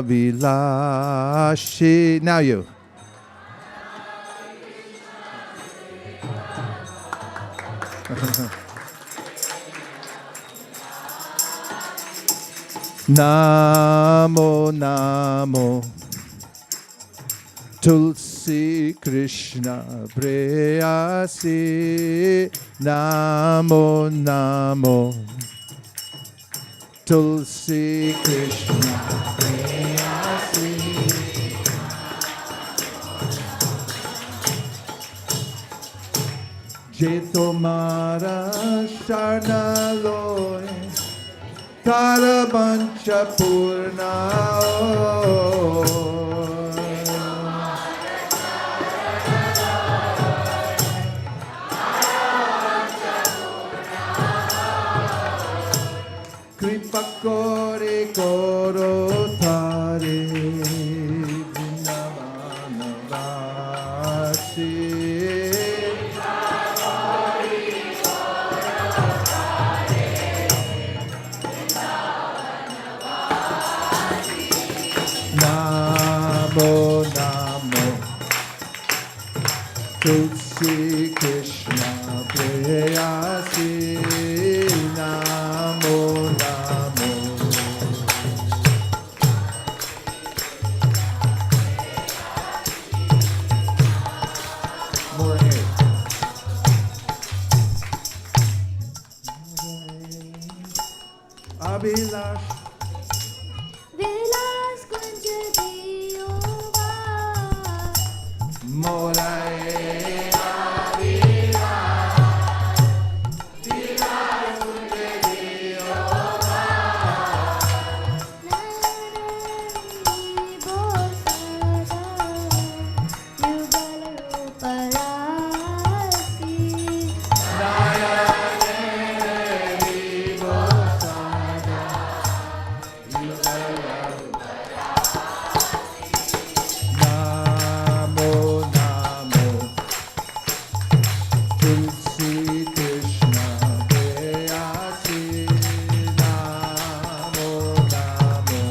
Vilashi. Now you. Namo Namo Tulsi Krishna Preyasi. Namo Namo Tulsi Krishna Preyasi. Je tomara sharnaloy Tarabancha Purna. Kripa kore koro tare Vrindavanavasi. Namo Namo Tulsi Krishna Preyasi. Namo Namo. More here. Abhilash. Vilas kunja diyoba. Molaye Abhilash. Vilas kunja diyoba. Narani bosada. Yugala ruparasi. Nayane vibosada. Namo Namo Tulsi Krishna Preyasi. Namo Namo.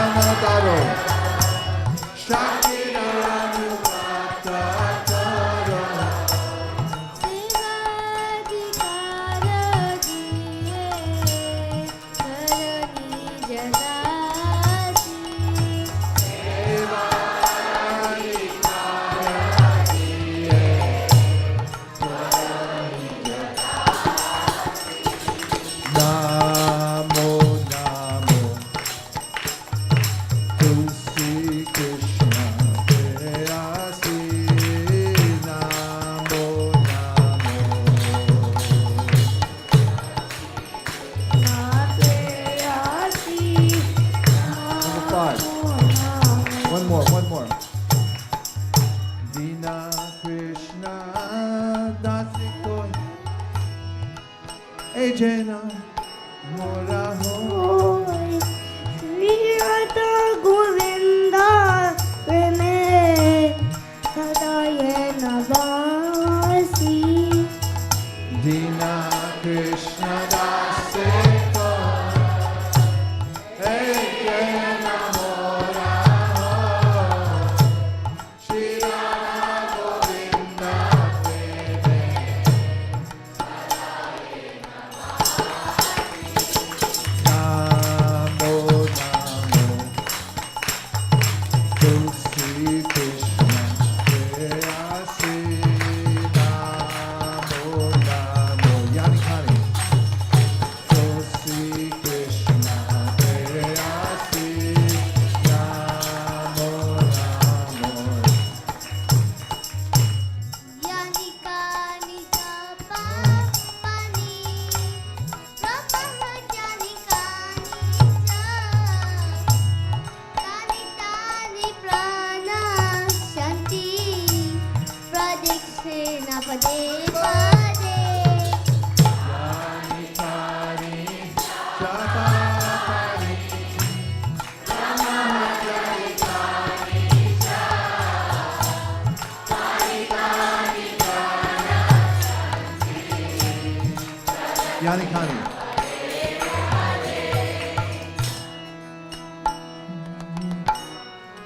Nivedanadara Shakiranugata Kara. Namo Namo Tulsi Krishna Preyasi. Namo Namo. Number 5. One more. Dina Krishna Dasiko Ejena Moraho. Sriyata Govinda Vene Sadayena Vasi. Dina Krishna Dasiko Ejena Moraho. Shri Radha Govinda Preme. Namo Namo Tulsi Krishna Preyasi. Namo Krishna Pade Pade. Yani Kari Japa Kari Rama Jai Kari Kari Kari Kana Yani Kari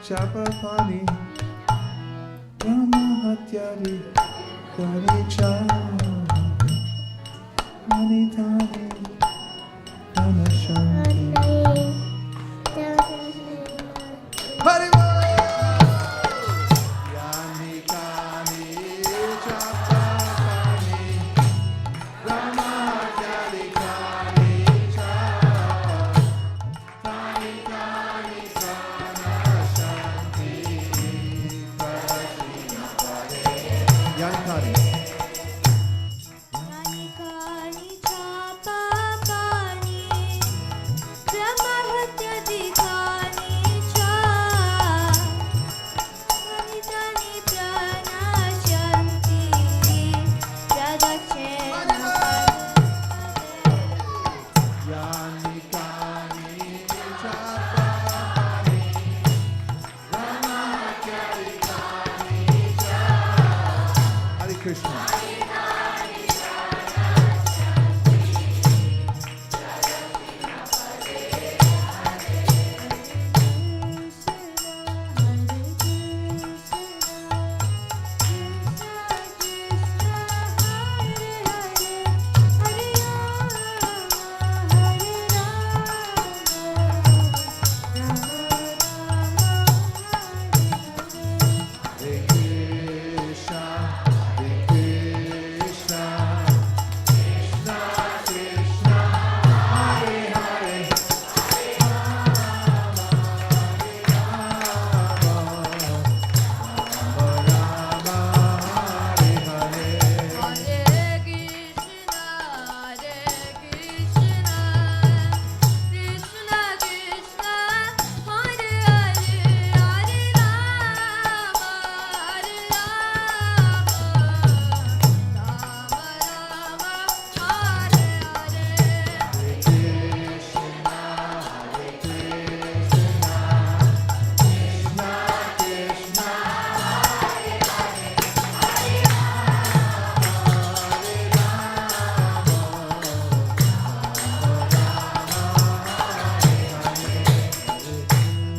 Japa Kari Rama Hatyari Kari Kari Kari Kana Shanti Hari Bol! Yani Kani Japa Kani Rama Kani Kani Kani Kani Kana Shanti Prashina Pare Yani Kani Kani Kani Chapa Kani Brahmahatyadi Kani Cha Kani Kani Prana Shanti Pradakshena Yani Kani Japa Kani Rama Kani Kani Hare Krishna Hare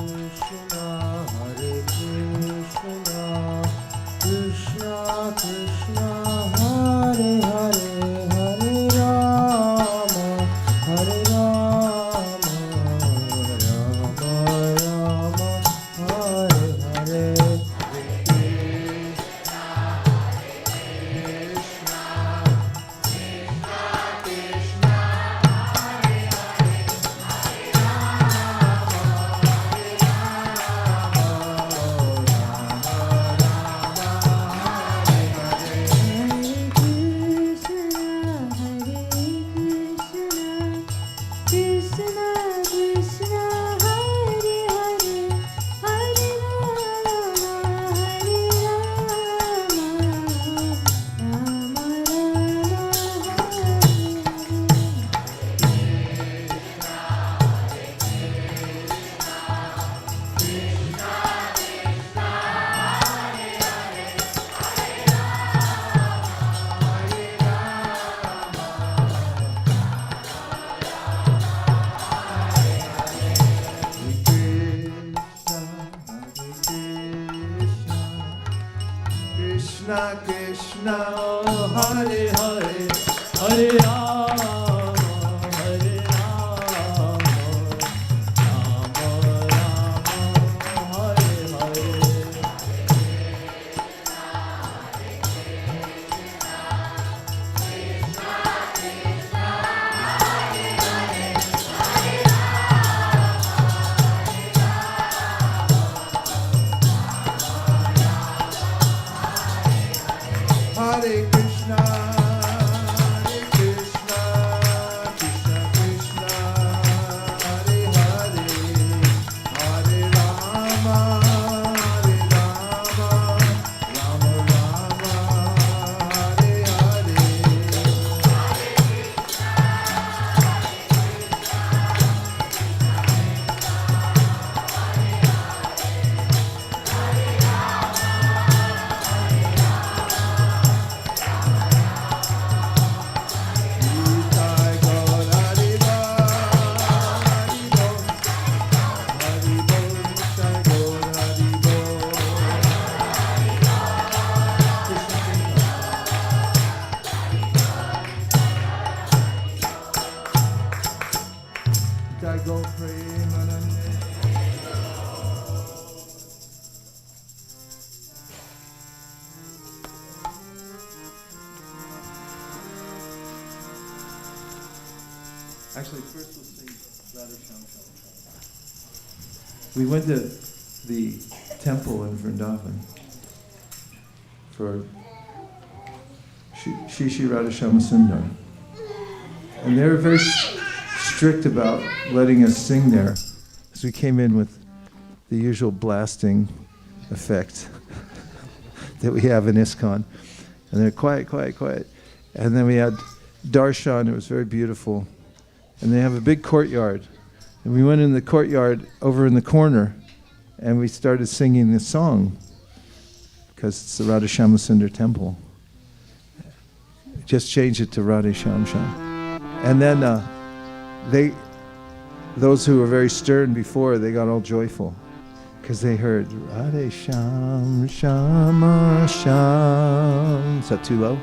Krishna, Hare Krishna, Krishna Krishna, Hare Hare, Rama Hare Hare. Hare Krishna, Hare Krishna, Krishna Krishna, Hare Hare, Hare Rama, Hare Krishna Krishna Hare Hare Hare Rama Hare Rama Rama Rama Hare Hare Hare Krishna, Hare Krishna, Krishna Krishna, Hare Hare, Hare Rama, Hare Rama, Rama Rama, Actually, first we'll sing Radha Sham Sham Sham. We went to the temple in Vrindavan for Shri Radha Shama Sundar. And they were very strict about letting us sing there. So we came in with the usual blasting effect that we have in ISKCON. And they're quiet, quiet, quiet. And then we had darshan, it was very beautiful. And they have a big courtyard. And we went in the courtyard over in the corner and we started singing this song because it's the Radha Shama Sundar temple. Just change it to Radha Sham Sham. And then those who were very stern before, they got all joyful because they heard Radha Sham Shama Sham. Is that too low?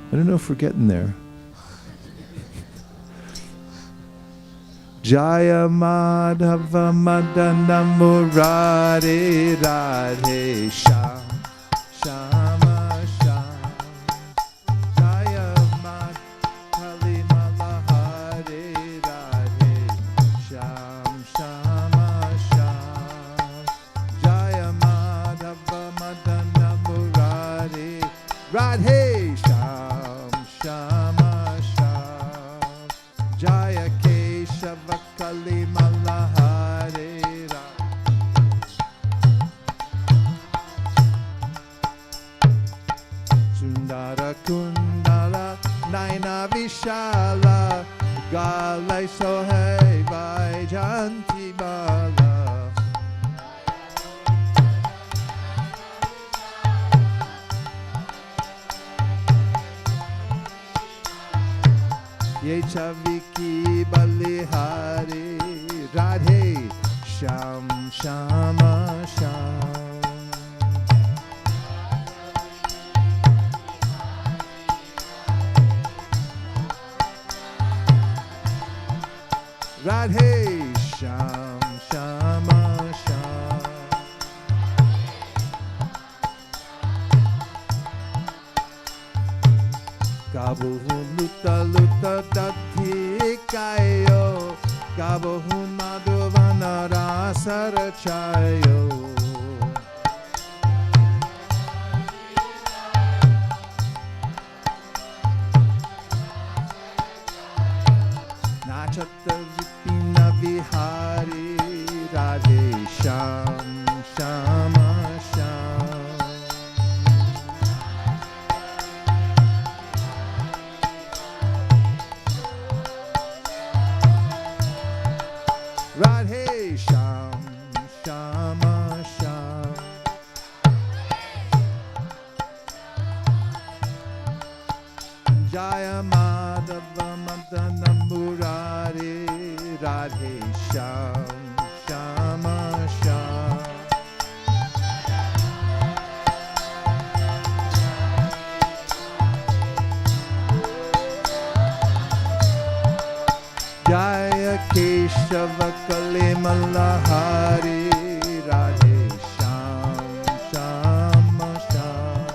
I don't know if we're getting there. Jaya Madhava Madana Murari Radhe Sham Shama Sham Jaya Madhali Malahari Radhe Sham Shama Sham Jaya Madhava Madana Murari Radhe Sham Shama Sham Jaya Kali Malahare Sundara Kundala Naina Vishala Galai Sohei Janti Bala Ye Chaviki Balihari Radhe Sham Shama Sham Radhe Sham Shama Sham Gabuhu Luta Luta Dati Kayo Gabuhu Madhuvana Rasara Chayo Nachata Vipina Vihari Radhe Sham Shama Sham Radhe Sham Shama Sham Jaya Madhava Madana Murari Radhe Sham Shama Sham Jaya Keshava Kali Malahari Radhe Sham Shama Sham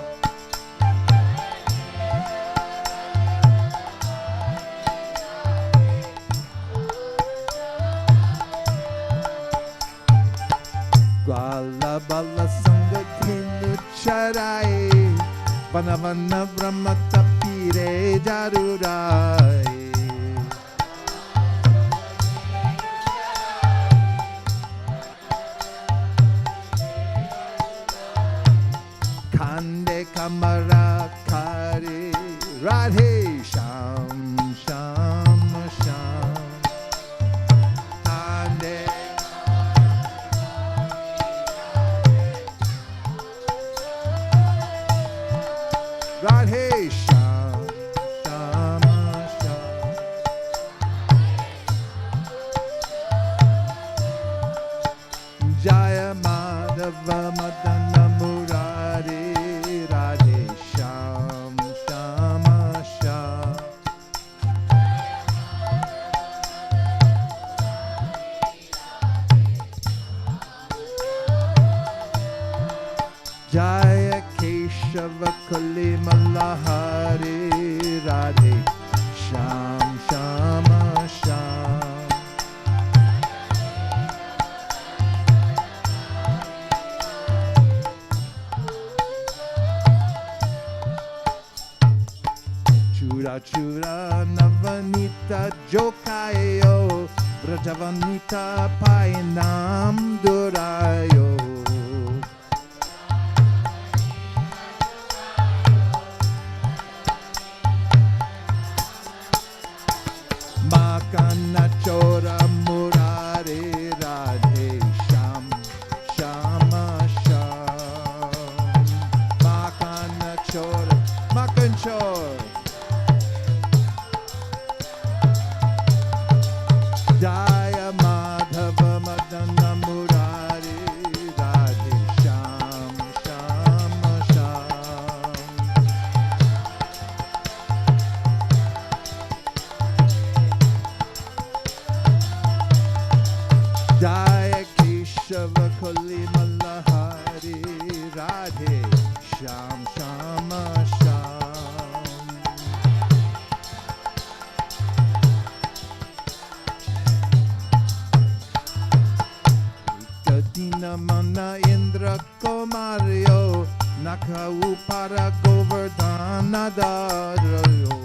Gwala Bala Sangatinu Charai Vana Vana Brahmata Pire Jarurai Kande Kamara Kari Radhe Sham Shama Sham Kande Radhe Sham Shama Sham Jaya Madhava Madana Murari Radhe Sham Shama Sham Jaya Keshava Kalimala Hare Radhe Sham Shama Sham. Chura Chura Navanita Jokayo Brajavanita Painam Durayo. Makana Chora Murare Radhe Sham Shama Sham. Makana Chora Makan Chor Jaya Madhava Madana Murari Radhe Sham Shama Sham. Jaya Keshava Kalimala Hari Radhe Sham Shama Sham. Kadina Mana Indra Komaryo Nakau Para Govardhana Darayo.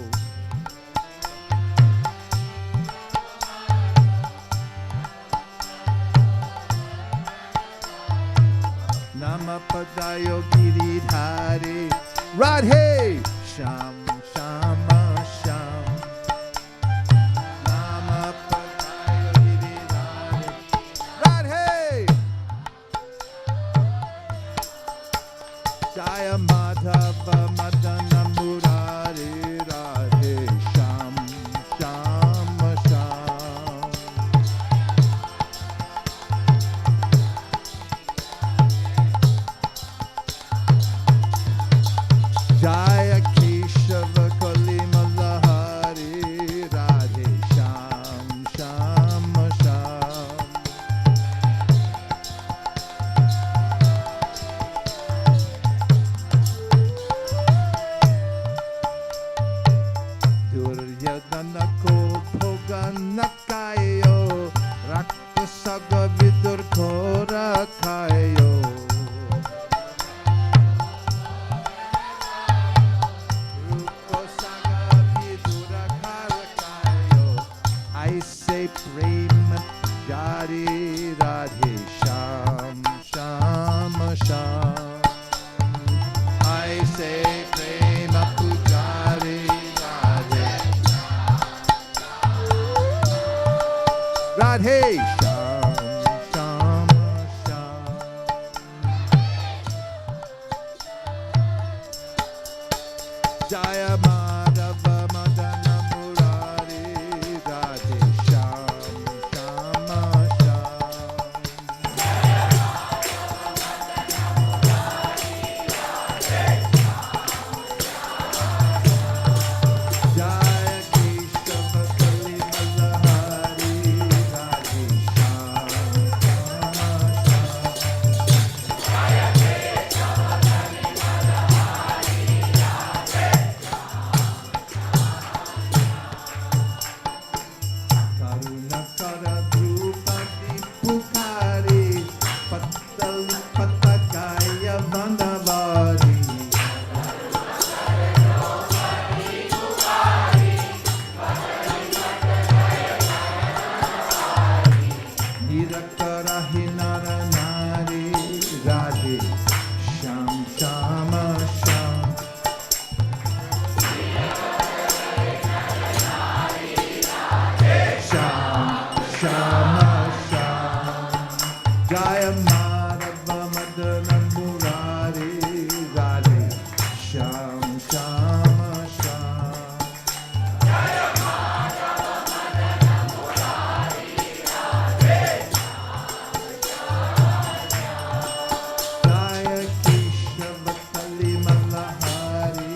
Namapadayo Giridhari Radhe Sham Shama Sham. Namapadayo Giridhari Radhe Jaya Madhava Madana Murari Radhe Sham Shama Sham. Jaya Keshava Kalimala Hari Radhe Sham Shama Sham. Duryodhana ko Bhoganakayo Raktasaga Vidur ko Rakayo. I say Prema Jari Radhe Sham Shama Sham. I say Prema Pujari Radhe Radhe Sham Shama Sham. Jaya Madhava Madana Murari Radhe Sham Shama Sham. Jaya Keshava Kalimala Hari Radhe Sham Shama Karuna Kara Drupadi Pukari Patal Patagaya Vandavari. Nirakara Hinara Nari Radhe Sham Shama Sham. Sham Shama Sham. Jaya Madhava Madana Murari Radhe Sham Shama Sham. Jaya Keshava Kalimala Hari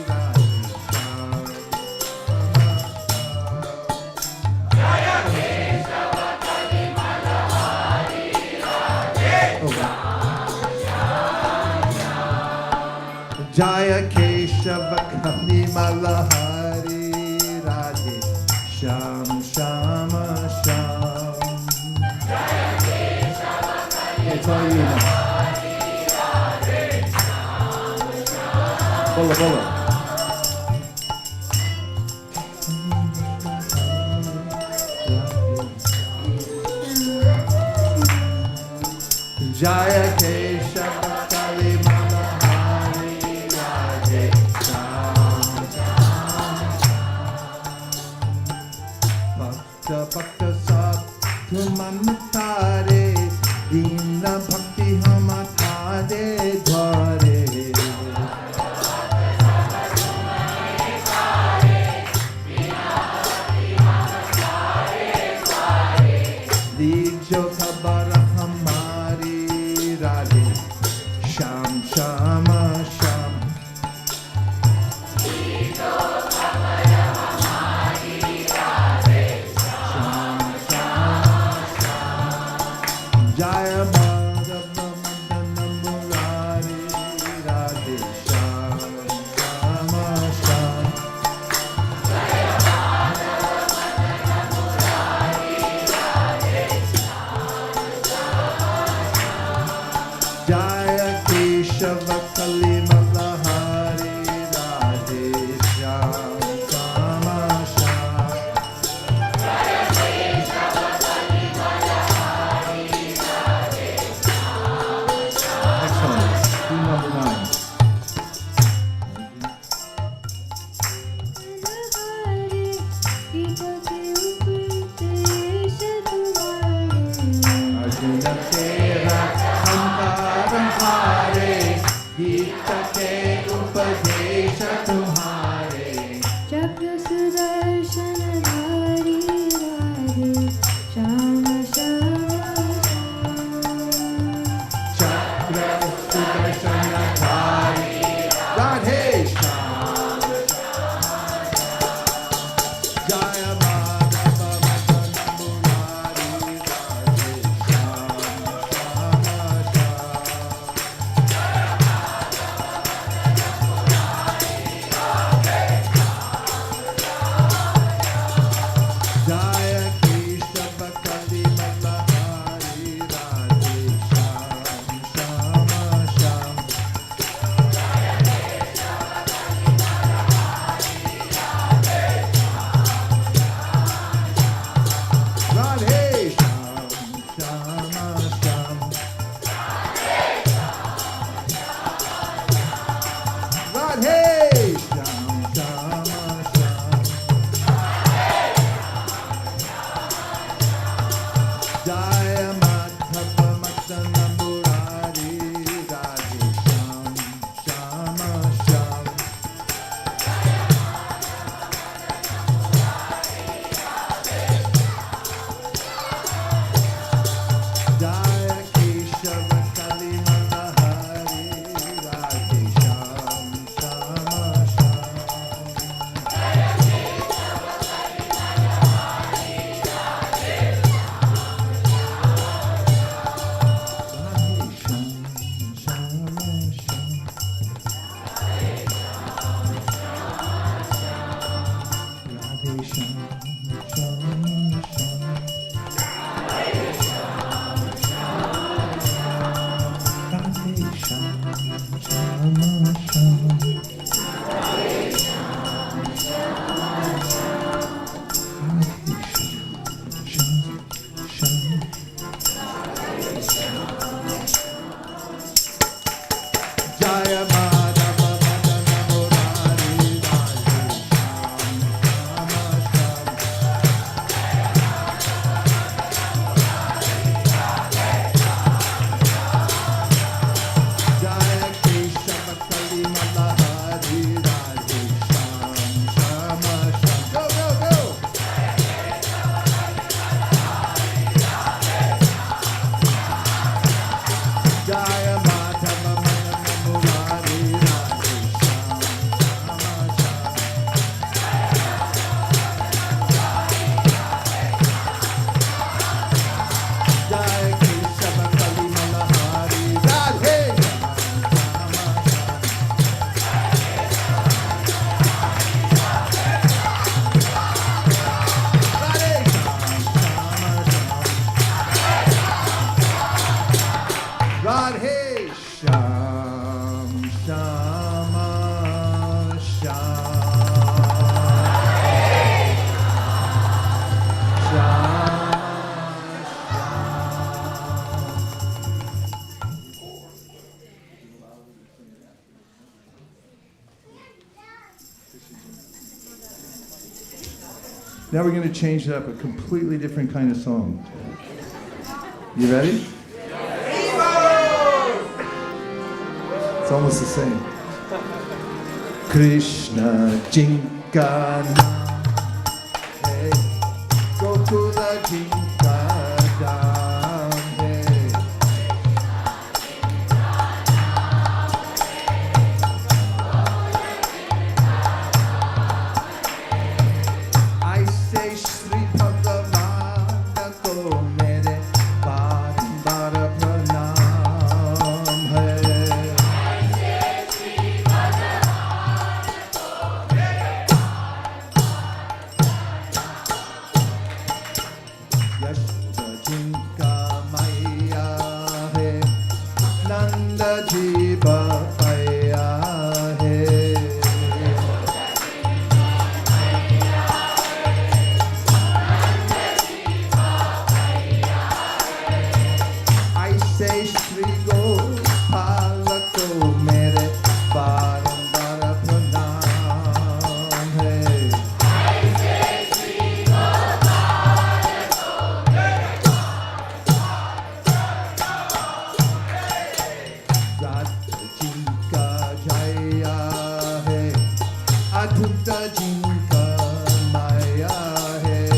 Radhe Sham Shama Sham. Jaya Keshava Kalimala Hari Radhe Sham Shama Sham. It's all you now. Bola, bola. Jaya Keshava Kalimala Hari Radhe Sham Sham. Bhakta Bhakta Sattu Manutare Dina Bhakti Hamatare Dware. Dijo Kabara Hamari Radhe Sham Shama Sham. Dijo Kabara Hamari Radhe Sham Shama Sham. Jaya Madhava Madana Murari Radhe Sham Shama Sham. Jaya Keshava Kalimala Hari Radhe Sham Shama Sham. Excellent. Tune number 9. Arjuna Tera Amparam Hare Gita Ke Upadesha Tumhare. Chakra Sudarshan Dhari Radhe Shama Shama Chakra Sudarshana Dhari Radhe Sham. Jaya Madhava Madana Murari Radhe Sham Now we're going to change it up, a completely different kind of song. You ready? It's almost the same. Krishna Jinkana, hey, go to the Jinkana, hey. I say Shri Bhagavad ko mere baar pranam hai. Yashda Jinka Maya hai, Nanda Jiva Paya hai. I say Shri Gopala ko mere baar pranam hai. Radha Jinka Jaya hai, Adhuta Jinka Maya hai.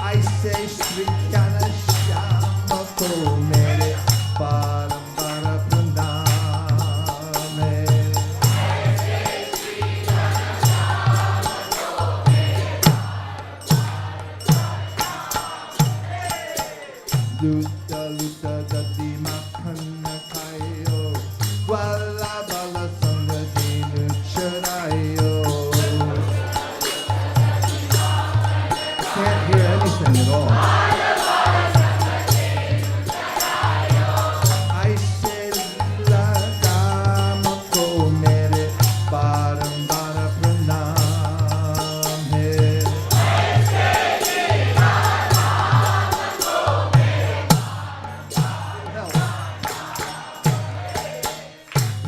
I say Shri Kana Shama ko mere Parambara Pranam hai. Luta luta dati makhana khayo, wala bala sanga dinu charayo. Can't hear anything at all. I say la dama ko mere parambara pranam hai.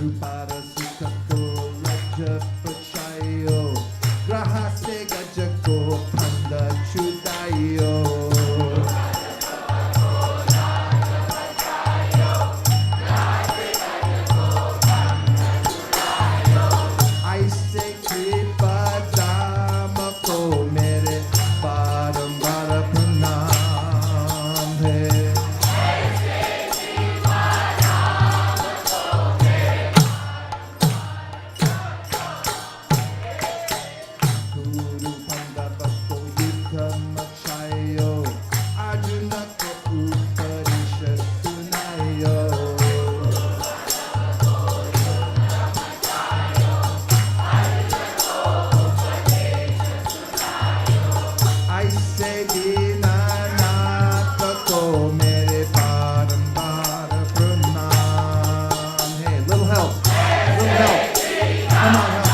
Rupada Sita ko Raja Pachayo, Grahase Gajako Panda Chudayo. I say Kripa Dama ko mere Parambara Pranam hai. Guru Pandava ko Yuddha Machayo, Arjuna ko Uparishad Sunayo. I say Dinanatha ko mere Parambara Pranam. Hey, little help. Little help. Come on, help.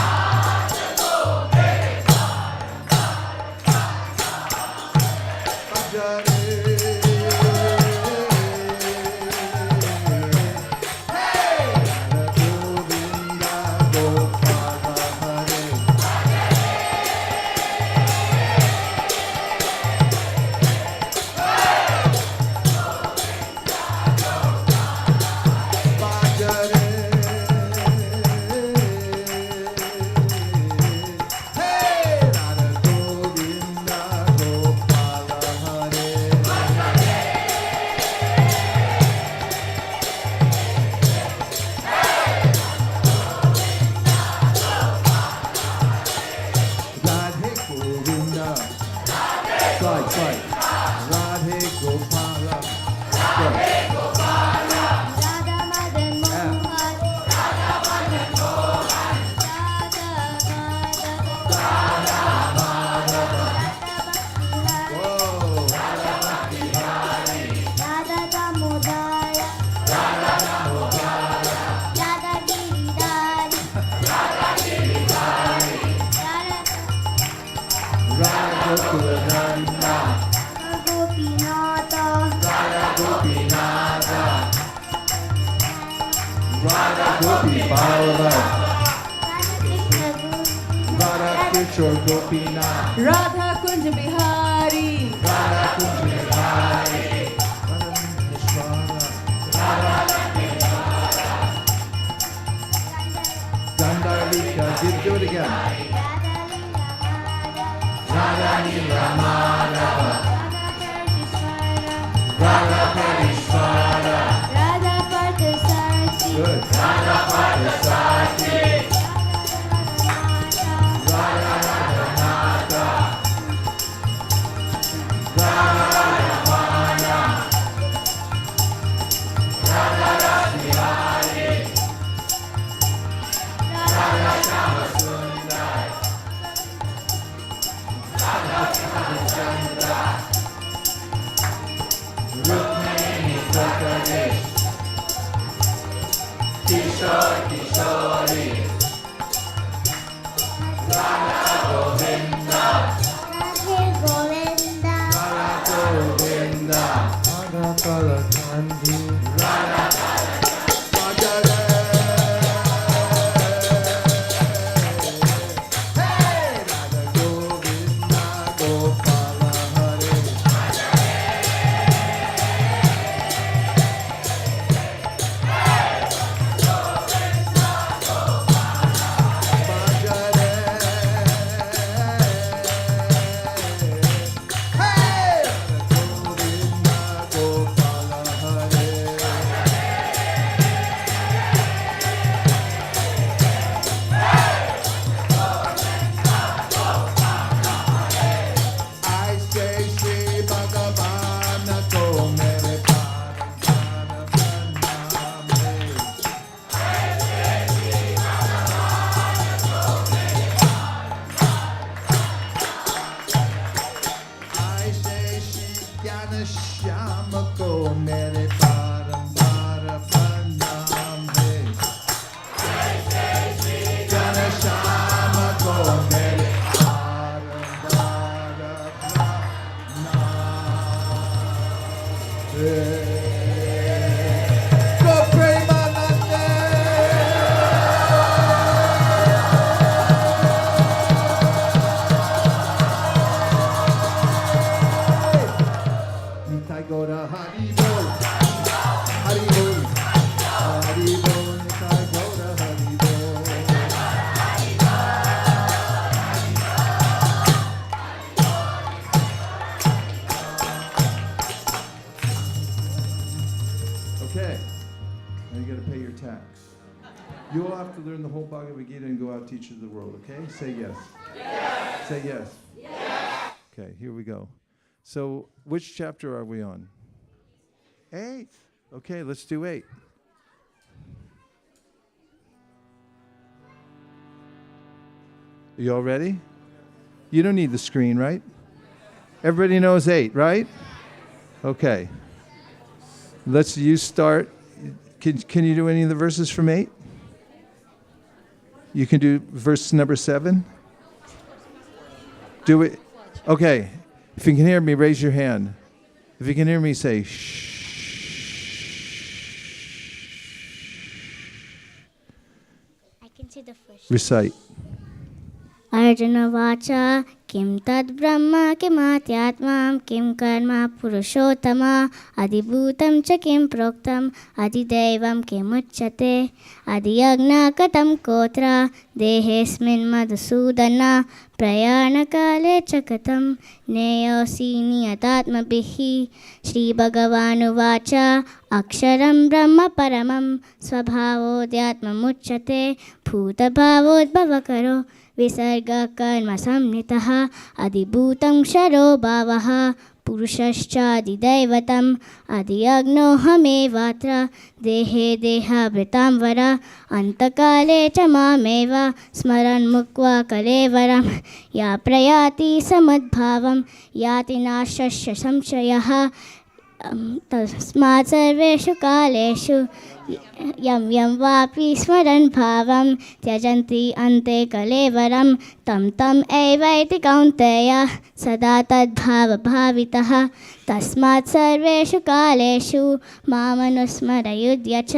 Slide, slide. Radhe Gopala. Go. Radha Madan Mohan, Radha Madan Mohan, Radha Bhakti Whoa. Hari, Radha Damodara, Radha Giridhari, Radha Gokulananda. Gopinatha, Radha Gopinatha. Gopala Radha Kishore Gopinath Radha Kunj Bihari, Radha Kunj Bihari Dandalika, do it again. Radha Nila Madhava Radha Parishvara Radha Parthasarthi, Good. Radha Parthasarthi Radha Radhanata Radha Radhamana Radha Rasbihari Radha Shamasundar Radha Chandra Rukmini Prakadesh Kishore Kishori Radha Govinda Radhe Govinda, Radha Govinda Radha Kalakandi Radha Kalakandi Hey! Radha Govinda Gopala Hare I say Shri Bhagavan ko mere param pranam hai. I say Shri Jnana Shyama ko mere param pranam hai. Jnana Shyama ko mere param pranam hai. Go Premanande! Nitai Gaura Hari Bol Hari Bol Hari Bol Nitai Gaura Hari Bol Okay, now you got to pay your tax. You all have to learn the whole Bhagavad Gita and go out teach it to the world, okay? Say yes. Yes. Say yes. Yes. Okay, here we go. So, which chapter are we on? 8. Okay, let's do 8. Are you all ready? You don't need the screen, right? Everybody knows 8, right? Okay. You start. Can you do any of the verses from 8? You can do verse number 7? Do it. Okay. If you can hear me, raise your hand. If you can hear me, say shh. I can see the first. Recite. Arjuna Vacha Kim Tad Brahma Kimatyatmam Kim Karma Purushottama Adibhutam Cha Kim Proktam Adidevam Kim Uchyate Adiyagna Katam Kotra Dehesmin Madhusudana Prayana Kale Chakatam Neyosi Niyatatma Bihi Shri Bhagavanu Vacha Aksharam Brahma Paramam Swabhavodyatma Muchyate Bhuta Bhavodbhavakaro Visarga karma samnitaha adibhutam ksharo bhavaha purushascha adidaivatam adiyagno hamevatra dehe deha vritam vara antakale cha mameva smaran mukva kalevaram ya prayati samadbhavam yati nashasya samshayaha तस्मात् सर्वेषु कालेषु यं यं वापि स्मरन् भावं त्यजन्ति अन्ते कलेवरं तं तं एवैति कौन्तेय सदा तद्भावभावितः तस्मात् सर्वेषु कालेषु मामनुस्मरयुध्य च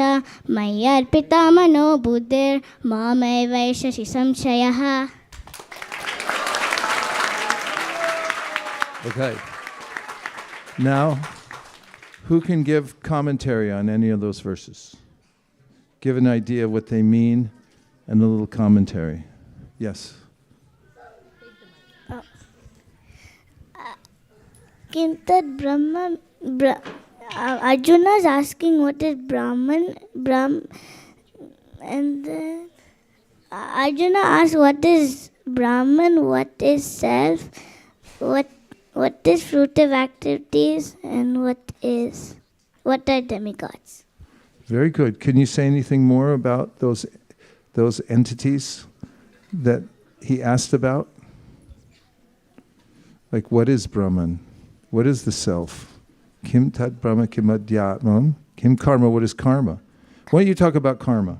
मय्यर्पिता मनो बुद्धिर्मामेवैषसि संशयः. Okay. Now, who can give commentary on any of those verses? Give an idea what they mean and a little commentary. Yes. Kimtad Brahma, Arjuna is asking what is Brahman, and then Arjuna asks what is Brahman, what is self, what is fruitive activities, and what are demigods. Very good. Can you say anything more about those entities that he asked about? Like, what is Brahman? What is the self? Kim tat Brahma kim adhyatmam. Kim karma, what is karma? Why don't you talk about karma?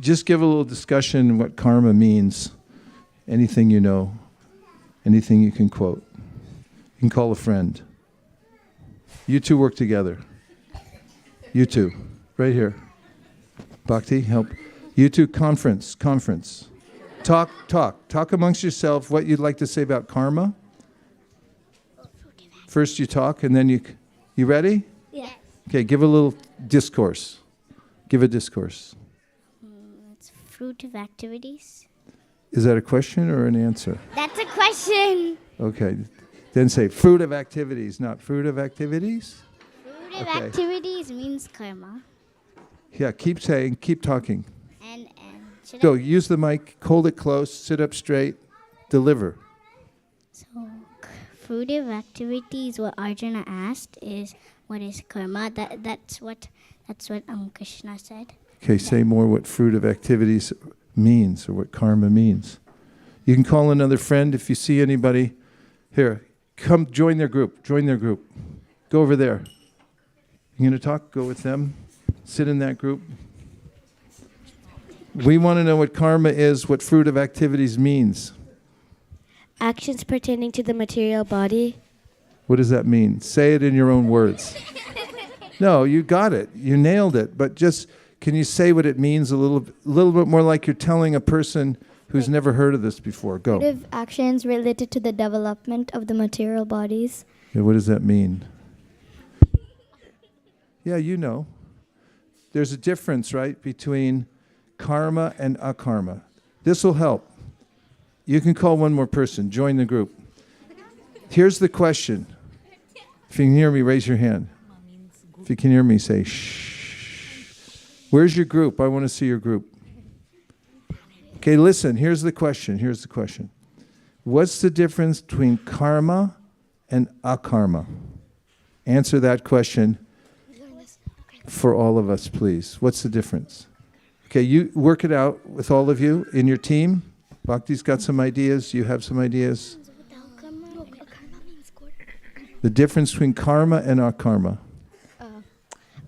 Just give a little discussion what karma means. Anything you know, anything you can quote. You can call a friend. You two work together. You two, right here. Bhakti, help. You two, conference. Talk amongst yourself what you'd like to say about karma. First you talk, and then you ready? Yeah. Okay, give a little discourse. Give a discourse. It's fruitive activities. Is that a question or an answer? That's a question. Okay, then say fruitive activities, not fruitive activities. Fruitive Okay. activities means karma. Yeah, keep talking. And should Go, I? use the mic, hold it close, sit up straight, deliver. So, fruitive activities. What Arjuna asked is, what is karma? That's what Krishna said. Okay, say more what fruitive activities means or what karma means. You can call another friend if you see anybody. Here, come join their group. Go over there. You're going to talk? Go with them. Sit in that group. We want to know what karma is, what fruitive activities means. Actions pertaining to the material body. What does that mean? Say it in your own words. No, you got it. You nailed it. But just, can you say what it means a little bit more like you're telling a person who's never heard of this before? Go. Creative actions related to the development of the material bodies. Yeah, what does that mean? Yeah, you know. There's a difference, right, between karma and akarma. This will help. You can call one more person. Join the group. Here's the question. If you can hear me, raise your hand. If you can hear me, say shh. Where's your group? I want to see your group. Okay, listen. Here's the question. What's the difference between karma and akarma? Answer that question for all of us, please. What's the difference? Okay, you work it out with all of you in your team. Bhakti's got some ideas. You have some ideas. The difference between karma and akarma.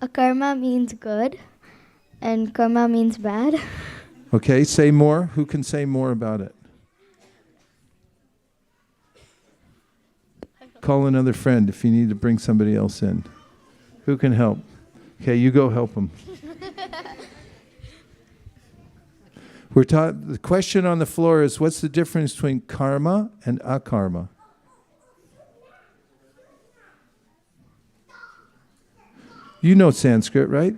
Akarma means good, and karma means bad. Okay, say more. Who can say more about it? Call another friend if you need to bring somebody else in. Who can help? Okay, you go help them. The question on the floor is, what's the difference between karma and akarma? You know Sanskrit, right?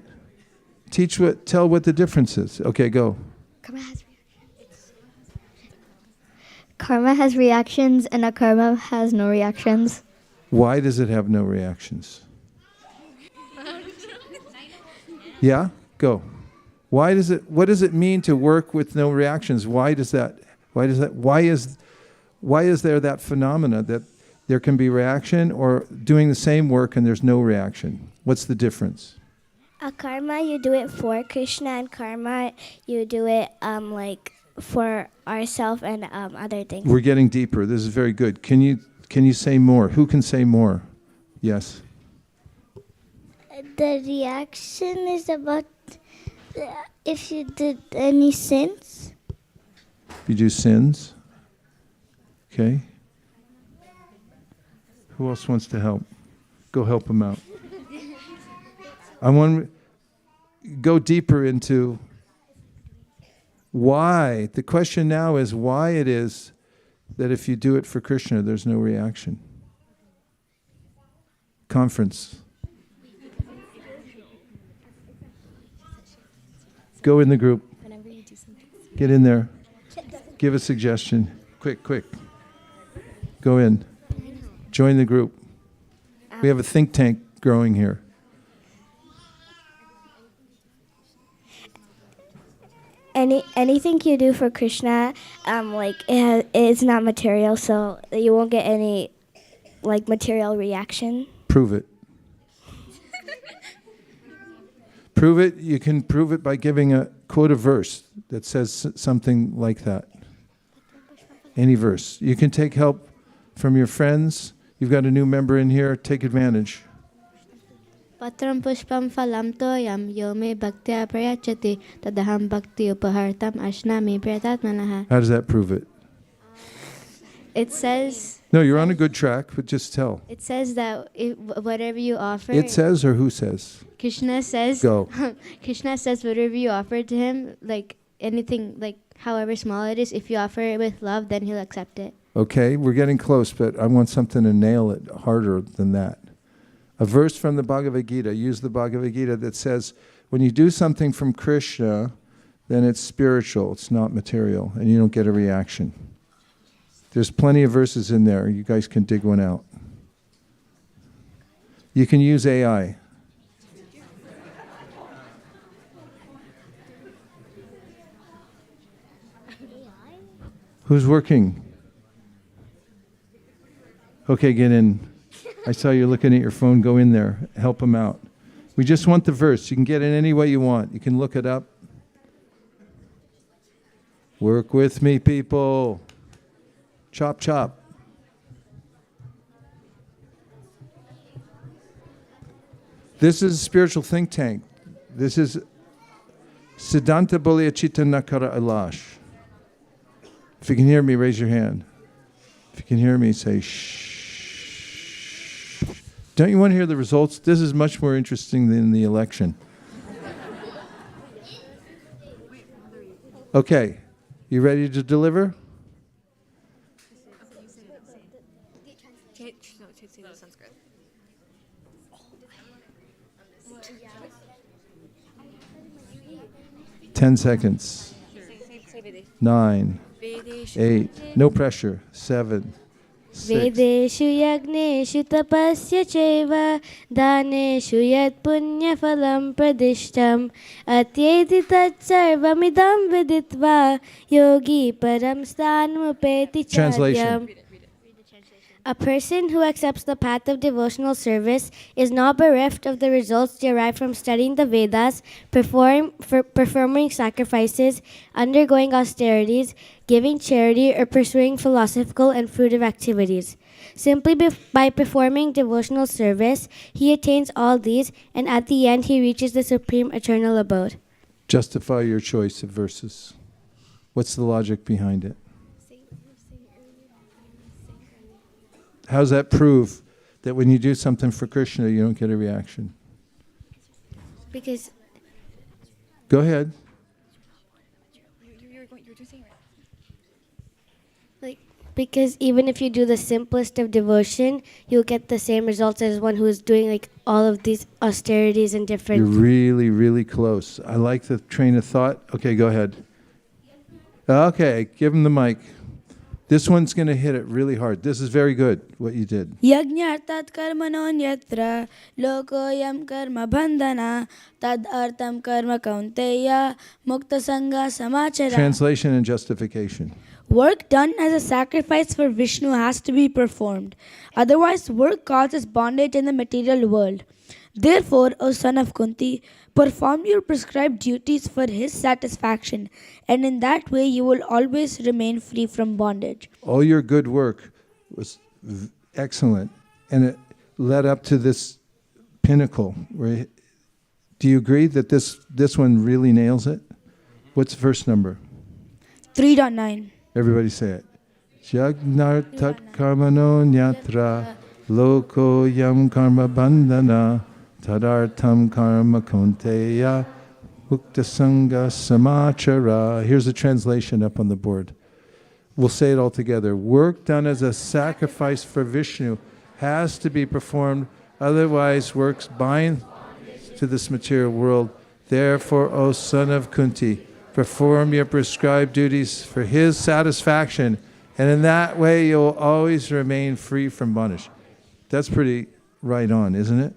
Tell what the difference is. Okay, go. Karma has reactions and akarma has no reactions. Why does it have no reactions? Yeah, go. What does it mean to work with no reactions? Why is there that phenomena that there can be reaction or doing the same work and there's no reaction? What's the difference? Karma, you do it for Krishna, and karma, you do it like for ourselves and other things. We're getting deeper. This is very good. Can you say more? Who can say more? Yes. The reaction is about if you did any sins. You do sins. Okay. Who else wants to help? Go help them out. I want to go deeper into why. The question now is why it is that if you do it for Krishna, there's no reaction. Conference. Go in the group. Get in there. Give a suggestion. Quick. Go in. Join the group. We have a think tank growing here. Anything you do for Krishna, it's not material, so you won't get any material reaction. Prove it. Prove it. You can prove it by giving a quote a verse that says something like that. Any verse. You can take help from your friends. You've got a new member in here. Take advantage. Patram pushpam phalam toyam yome bhaktya prayachati tadaham bhakti upahartam ashnami pratatmanaha. How does that prove it? It says... No, you're on a good track, but just tell. It says that whatever you offer... It says or who says? Krishna says... Go. Krishna says whatever you offer to him, anything, however small it is, if you offer it with love, then he'll accept it. Okay, we're getting close, but I want something to nail it harder than that. A verse from the Bhagavad Gita, use the Bhagavad Gita, that says, when you do something from Krishna, then it's spiritual, it's not material, and you don't get a reaction. There's plenty of verses in there. You guys can dig one out. You can use AI. Who's working? Okay, get in. I saw you looking at your phone. Go in there. Help them out. We just want the verse. You can get it any way you want. You can look it up. Work with me, people. Chop, chop. This is a spiritual think tank. This is Siddhanta Bolya Chitta Nakara Alash. If you can hear me, raise your hand. If you can hear me, say shh. Don't you want to hear the results? This is much more interesting than the election. Okay, you ready to deliver? 10 seconds. 9, 8, no pressure. 7, 6. Vedeshu yagneshu tapasya cheva daneshu yat punya phalam pradishtam atyeti tat sarvamidam viditva yogi param sthanmupeti Translation. charyam. A person who accepts the path of devotional service is not bereft of the results derived from studying the Vedas, performing sacrifices, undergoing austerities, giving charity, or pursuing philosophical and fruitive activities. Simply by performing devotional service, he attains all these, and at the end he reaches the supreme eternal abode. Justify your choice of verses. What's the logic behind it? How does that prove that when you do something for Krishna, you don't get a reaction? Because... Go ahead. Because even if you do the simplest of devotion, you'll get the same results as one who is doing all of these austerities and different... You're really, really close. I like the train of thought. Okay, go ahead. Okay, give him the mic. This one's going to hit it really hard. This is very good, what you did. Yajñartat karmanonyatra lokoyam karma bandhana tad artam karma kaunteya mukta sangha samachara. Translation and justification. Work done as a sacrifice for Vishnu has to be performed. Otherwise, work causes bondage in the material world. Therefore, O son of Kunti, perform your prescribed duties for his satisfaction, and in that way you will always remain free from bondage. All your good work was excellent, and it led up to this pinnacle. Do you agree that this one really nails it? What's verse number? 3.9. Everybody say it. Jagnartat karmano nyatra loko yam karma bandhana tadartam karma kunteya mukta sangha samachara. Here's a translation up on the board. We'll say it all together. Work done as a sacrifice for Vishnu has to be performed, otherwise works bind to this material world. Therefore, O son of Kunti, perform your prescribed duties for his satisfaction, and in that way you'll always remain free from bondage. That's pretty right on, isn't it?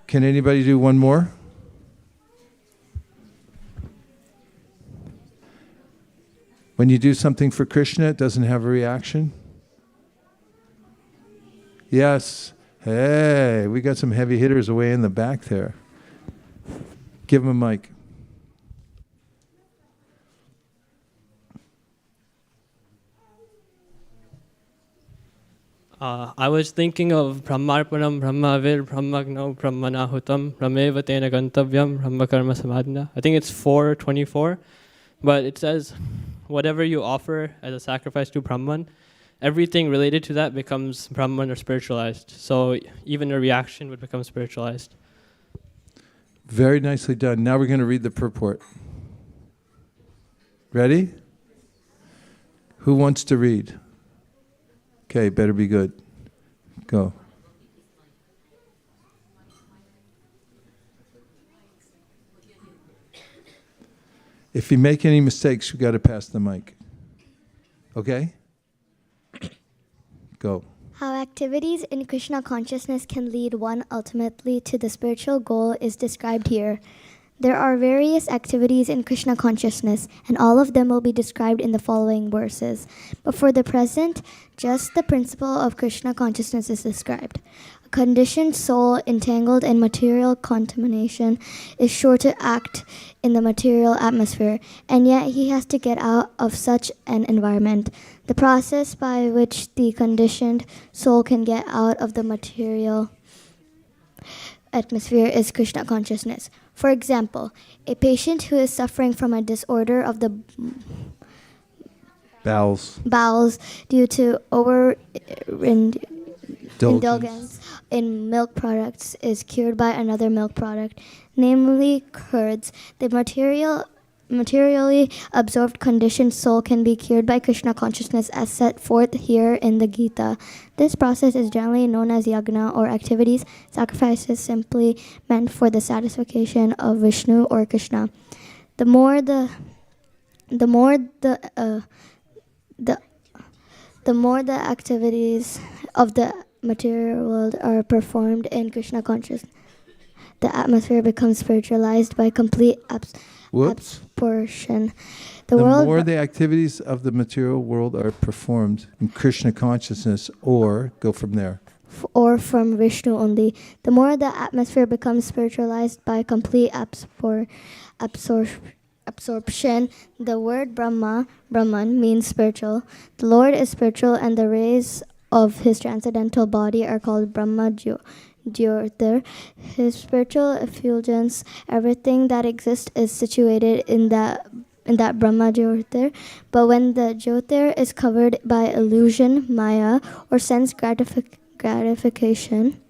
Can anybody do one more? When you do something for Krishna, it doesn't have a reaction? Yes. Hey, we got some heavy hitters away in the back there. Give them a mic. I was thinking of Brahmarpanam, Brahmavir, Brahmagno, Brahmanahutam, Brahmeva Tena Gantavyam, Brahmakarma Samadhina. I think it's 4:24, but it says, whatever you offer as a sacrifice to Brahman, everything related to that becomes Brahman or spiritualized. So even a reaction would become spiritualized. Very nicely done. Now we're going to read the purport. Ready? Who wants to read? Okay, better be good. Go. If you make any mistakes, you got to pass the mic. Okay? Go. How activities in Krishna consciousness can lead one ultimately to the spiritual goal is described here. There are various activities in Krishna consciousness, and all of them will be described in the following verses. But for the present, just the principle of Krishna consciousness is described. A conditioned soul entangled in material contamination is sure to act in the material atmosphere, and yet he has to get out of such an environment. The process by which the conditioned soul can get out of the material atmosphere is Krishna consciousness. For example, a patient who is suffering from a disorder of the bowels due to indulgence in milk products is cured by another milk product, namely curds. The materially absorbed conditioned soul can be cured by Krishna consciousness as set forth here in the Gita. This process is generally known as yagna or activities, sacrifices simply meant for the satisfaction of Vishnu or Krishna. The more the activities of the material world are performed in Krishna consciousness, the atmosphere becomes spiritualized by complete absorption. The more the activities of the material world are performed in Krishna consciousness, or go from there. Or from Vishnu only, the more the atmosphere becomes spiritualized by complete absorption. The word Brahman means spiritual. The Lord is spiritual, and the rays of his transcendental body are called Brahma Jyotir. His spiritual effulgence, everything that exists is situated in that Brahma Jyotir. But when the Jyotir is covered by illusion, Maya, or sense gratification,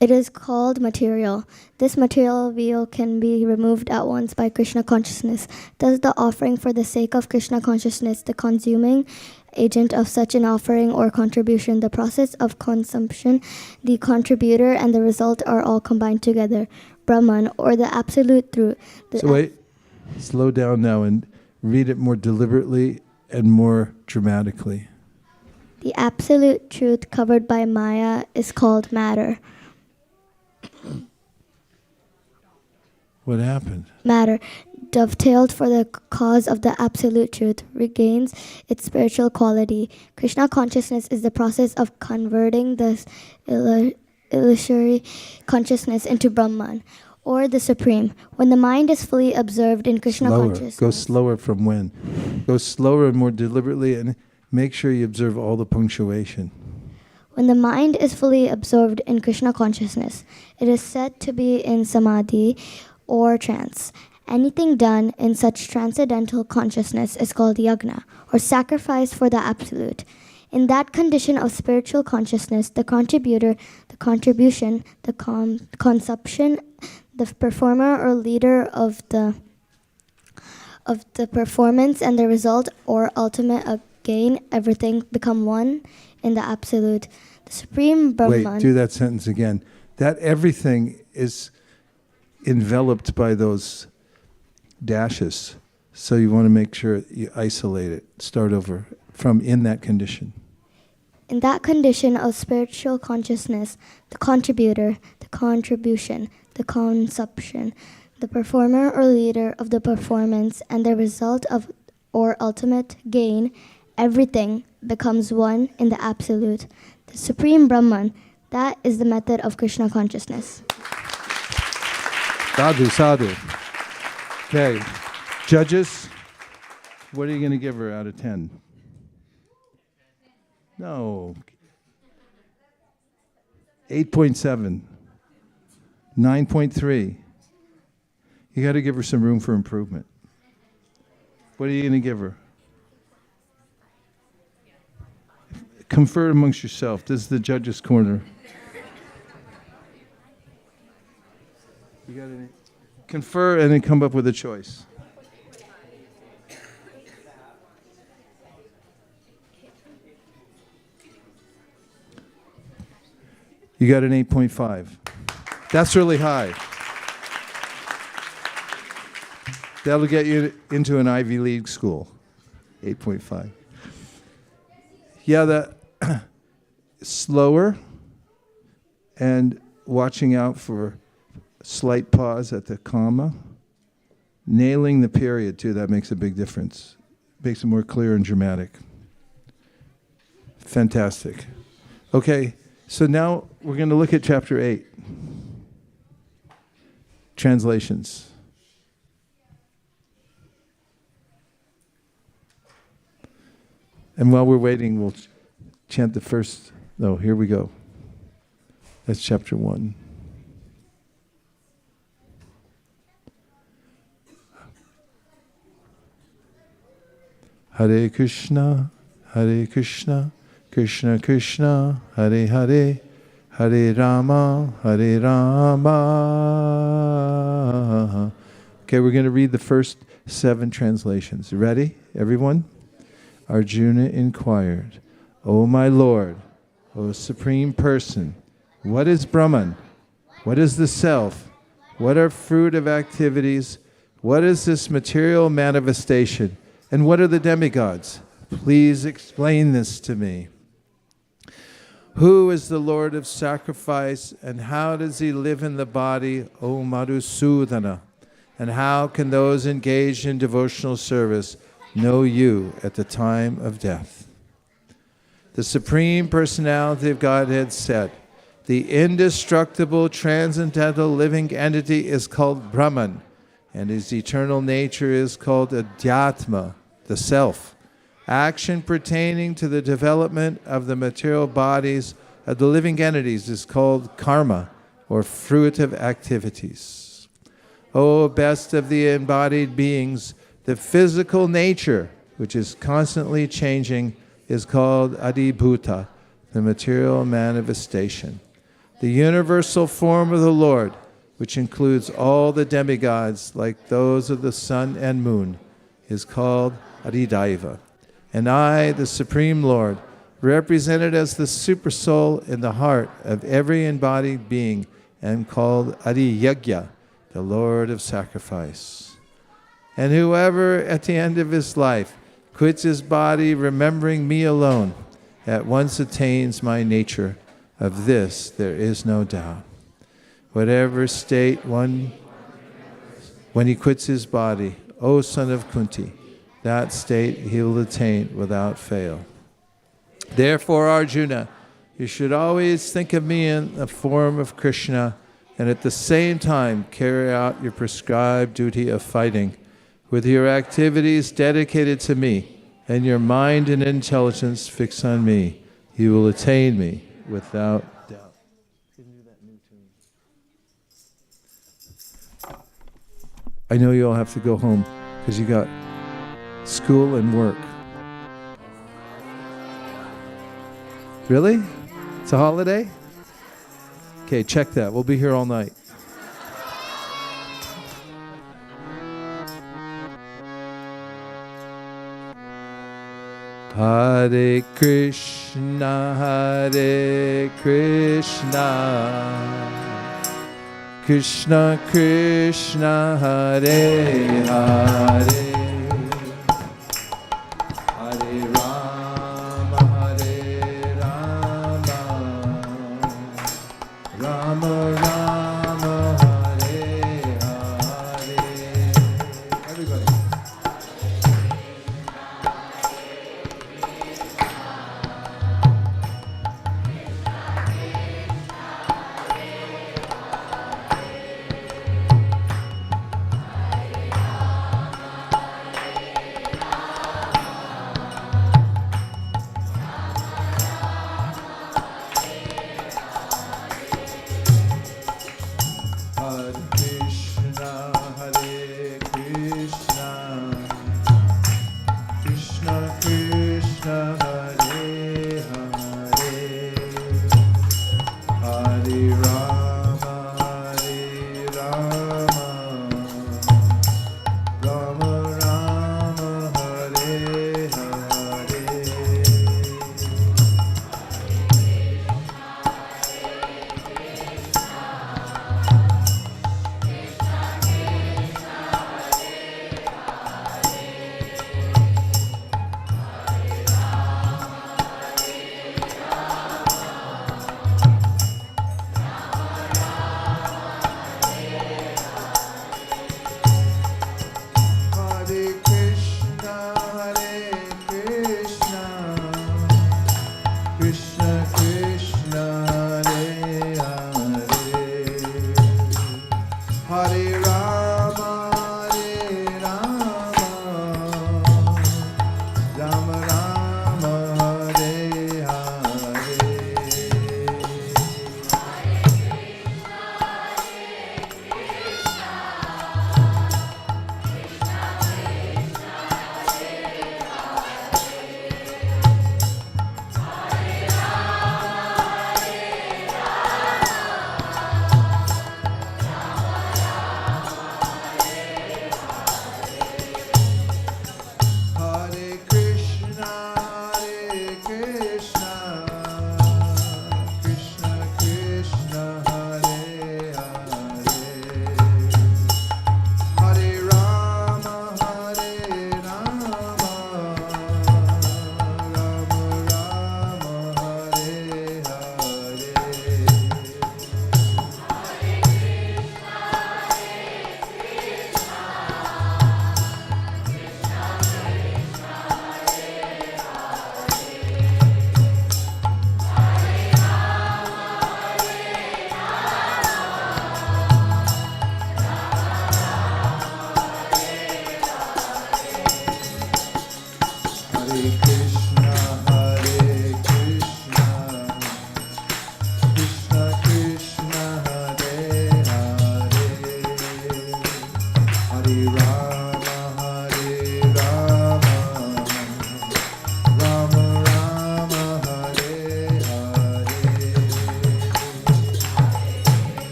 it is called material. This material veil can be removed at once by Krishna consciousness. Thus, the offering for the sake of Krishna consciousness, the consuming agent of such an offering or contribution, the process of consumption, the contributor, and the result are all combined together. Brahman, or the absolute truth. Wait, slow down now and read it more deliberately and more dramatically. The absolute truth covered by Maya is called matter. What happened? Matter, dovetailed for the cause of the absolute truth, regains its spiritual quality. Krishna consciousness is the process of converting this illusory consciousness into Brahman, or the Supreme. When the mind is fully observed in Krishna consciousness. Go slower from when. Go slower and more deliberately, and make sure you observe all the punctuation. When the mind is fully absorbed in Krishna consciousness, it is said to be in samadhi or trance. Anything done in such transcendental consciousness is called yagna, or sacrifice for the absolute. In that condition of spiritual consciousness, the contributor, the contribution, the consumption, the performer or leader of the performance, and the result or ultimate gain, everything become one in the absolute. The Supreme Brahman. Wait, do that sentence again. That everything is enveloped by those dashes. So you want to make sure you isolate it. Start over from in that condition. In that condition of spiritual consciousness, the contributor, the contribution, the consumption, the performer or leader of the performance, and the result of or ultimate gain, everything becomes one in the absolute. The Supreme Brahman, that is the method of Krishna consciousness. Sadhu, sadhu. Okay, judges, what are you going to give her out of 10? No. 8.7. 9.3. You got to give her some room for improvement. What are you going to give her? Confer amongst yourself. This is the judge's corner. You got any? Confer and then come up with a choice. You got an 8.5. That's really high. That'll get you into an Ivy League school. 8.5. Yeah, that slower and watching out for slight pause at the comma. Nailing the period, too, that makes a big difference. Makes it more clear and dramatic. Fantastic. Okay, so now we're going to look at chapter 8. Translations. And while we're waiting, we'll chant the first. No, here we go. That's chapter 1. Hare Krishna, Krishna Krishna, Hare Hare, Hare Rama, Hare Rama. Okay, we're going to read the first 7 translations. Ready, everyone? Arjuna inquired, O my Lord, O Supreme Person, what is Brahman? What is the Self? What are fruit of activities? What is this material manifestation? And what are the demigods? Please explain this to me. Who is the Lord of sacrifice, and how does he live in the body, O Madhusudana? And how can those engaged in devotional service know you at the time of death? The Supreme Personality of Godhead said, the indestructible, transcendental living entity is called Brahman, and his eternal nature is called Adhyatma, the self. Action pertaining to the development of the material bodies of the living entities is called karma, or fruit of activities. O best of the embodied beings, the physical nature, which is constantly changing, is called Adibhuta, the material manifestation. The universal form of the Lord, which includes all the demigods like those of the sun and moon, is called Adidaiva. And I, the Supreme Lord, represented as the supersoul in the heart of every embodied being, am called Adiyagya, the Lord of sacrifice. And whoever at the end of his life quits his body remembering me alone, at once attains my nature. Of this there is no doubt. Whatever state when he quits his body, O son of Kunti, that state he will attain without fail. Therefore, Arjuna, you should always think of me in the form of Krishna, and at the same time carry out your prescribed duty of fighting with your activities dedicated to me, and your mind and intelligence fixed on me. You will attain me without doubt. I know you all have to go home because you got school and work. Really? It's a holiday? Okay, check that. We'll be here all night. Hare Krishna, Hare Krishna, Krishna Krishna, Hare Hare, Hare Rama, Hare Rama, Rama Rama, Hare Hare. Everybody. Hare Krishna, Hare Krishna, Krishna Krishna, Hare Hare, Hare Rama, Hare Rama, Rama Rama, Hare Hare.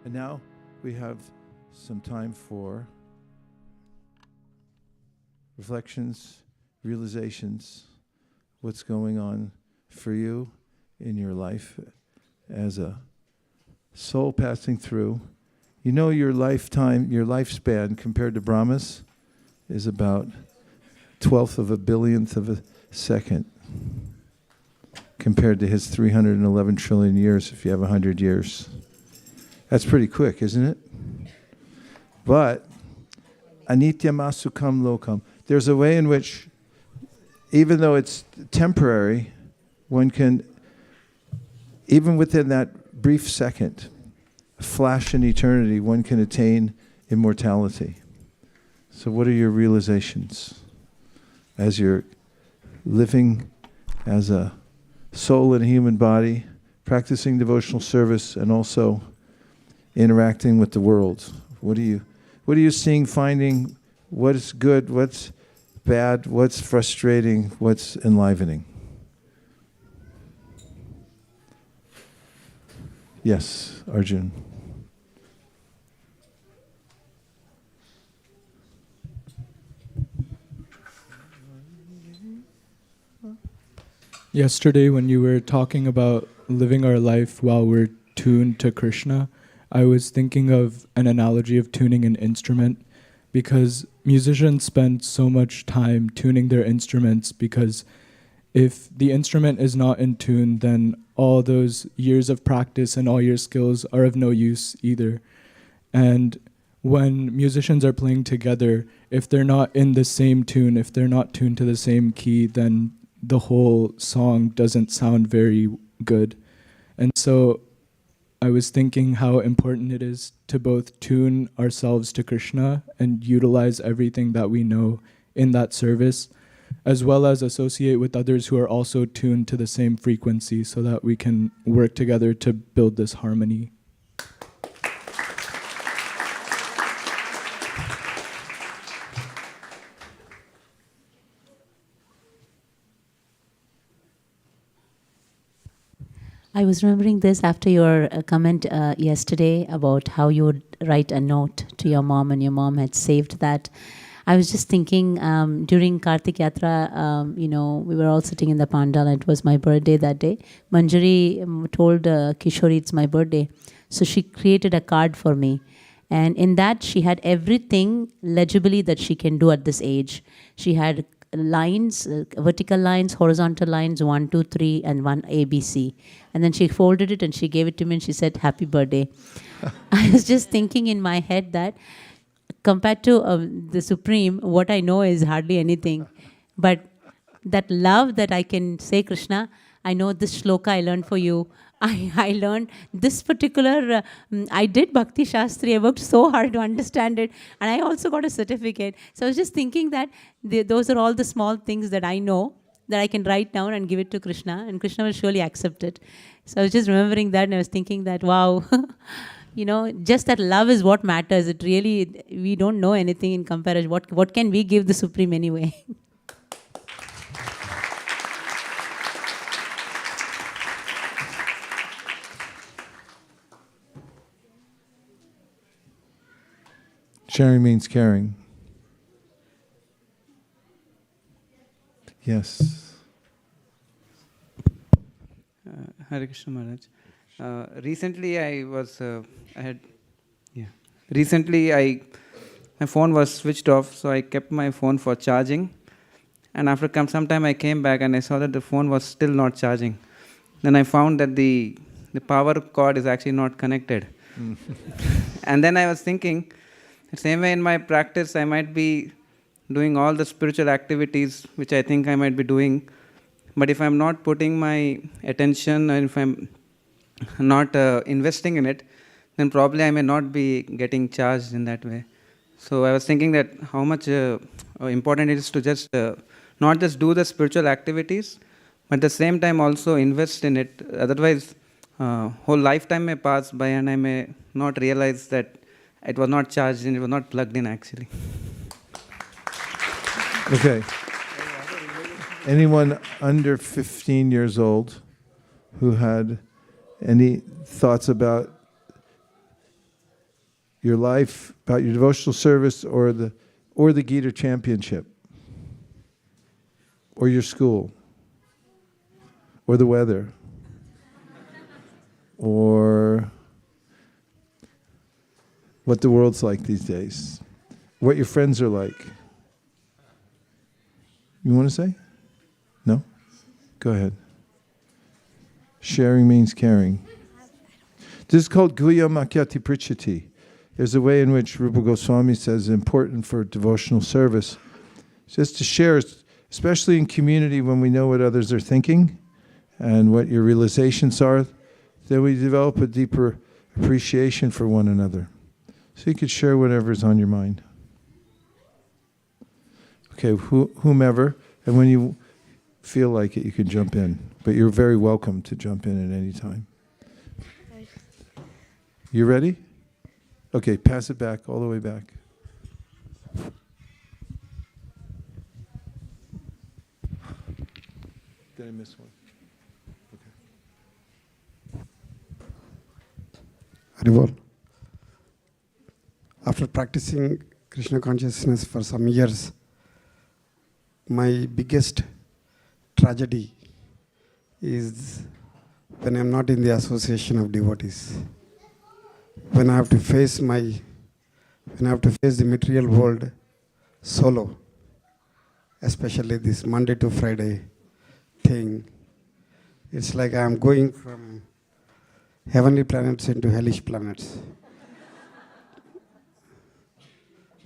And now we have some time for reflections, realizations, what's going on for you in your life as a soul passing through. You know, your lifetime, your lifespan compared to Brahma's is about 1/12 of a billionth of a second compared to his 311 trillion years if you have 100 years. That's pretty quick, isn't it? But anityam asukam lokam. there's a way in which, even though it's temporary, one can, even within that brief second, flash in eternity, one can attain immortality. So what are your realizations as you're living as a soul in a human body, practicing devotional service, and also interacting with the world? What are you seeing, finding? What is good? What's bad? What's frustrating? What's enlivening? Yes, Arjun. Yesterday, when you were talking about living our life while we're tuned to Krishna, I was thinking of an analogy of tuning an instrument, because musicians spend so much time tuning their instruments, because if the instrument is not in tune, then all those years of practice and all your skills are of no use either. And when musicians are playing together, if they're not in the same tune, if they're not tuned to the same key, then the whole song doesn't sound very good. And so I was thinking how important it is to both tune ourselves to Krishna and utilize everything that we know in that service, as well as associate with others who are also tuned to the same frequency, so that we can work together to build this harmony. I was remembering this after your comment yesterday about how you would write a note to your mom and your mom had saved that. I was just thinking during Kartik Yatra, we were all sitting in the pandal and it was my birthday that day. Manjari told Kishori it's my birthday. So she created a card for me. And in that she had everything legibly that she can do at this age. She had lines, vertical lines, horizontal lines, 1, 2, 3, and 1 ABC. And then she folded it and she gave it to me and she said, "Happy birthday." I was just thinking in my head that compared to the Supreme, what I know is hardly anything. But that love that I can say, Krishna, I know this shloka I learned for you. I learned this particular, I did Bhakti Shastri. I worked so hard to understand it. And I also got a certificate. So I was just thinking that those are all the small things that I know that I can write down and give it to Krishna. And Krishna will surely accept it. So I was just remembering that and I was thinking that, wow, just that love is what matters. It really, we don't know anything in comparison. What can we give the Supreme anyway? Sharing means caring. Yes. Hare Krishna Maharaj. Recently, my phone was switched off, so I kept my phone for charging. And after some time, I came back and I saw that the phone was still not charging. Then I found that the power cord is actually not connected. And then I was thinking, the same way in my practice, I might be doing all the spiritual activities which I think I might be doing. But if I'm not putting my attention, and if I'm not investing in it, then probably I may not be getting charged in that way. So I was thinking that how much important it is to just not just do the spiritual activities, but at the same time also invest in it. Otherwise, whole lifetime may pass by and I may not realize that it was not charged and it was not plugged in actually. Okay. Anyone under 15 years old who had any thoughts about your life, about your devotional service, or the Gita Championship, or your school, or the weather, or what the world's like these days, what your friends are like? You want to say? No? Go ahead. Sharing means caring. This is called Guya Makyati Prichati. There's a way in which Rupa Goswami says important for devotional service just to share, especially in community when we know what others are thinking and what your realizations are, then we develop a deeper appreciation for one another. So you could share whatever's on your mind. Okay, whomever, and when you feel like it, you can jump in. But you're very welcome to jump in at any time. You ready? Okay, pass it back, all the way back. Did I miss one? Haribol. After practicing Krishna consciousness for some years, my biggest tragedy is when I'm not in the association of devotees. When I have to face the material world solo, especially this Monday to Friday thing, it's like I'm going from heavenly planets into hellish planets.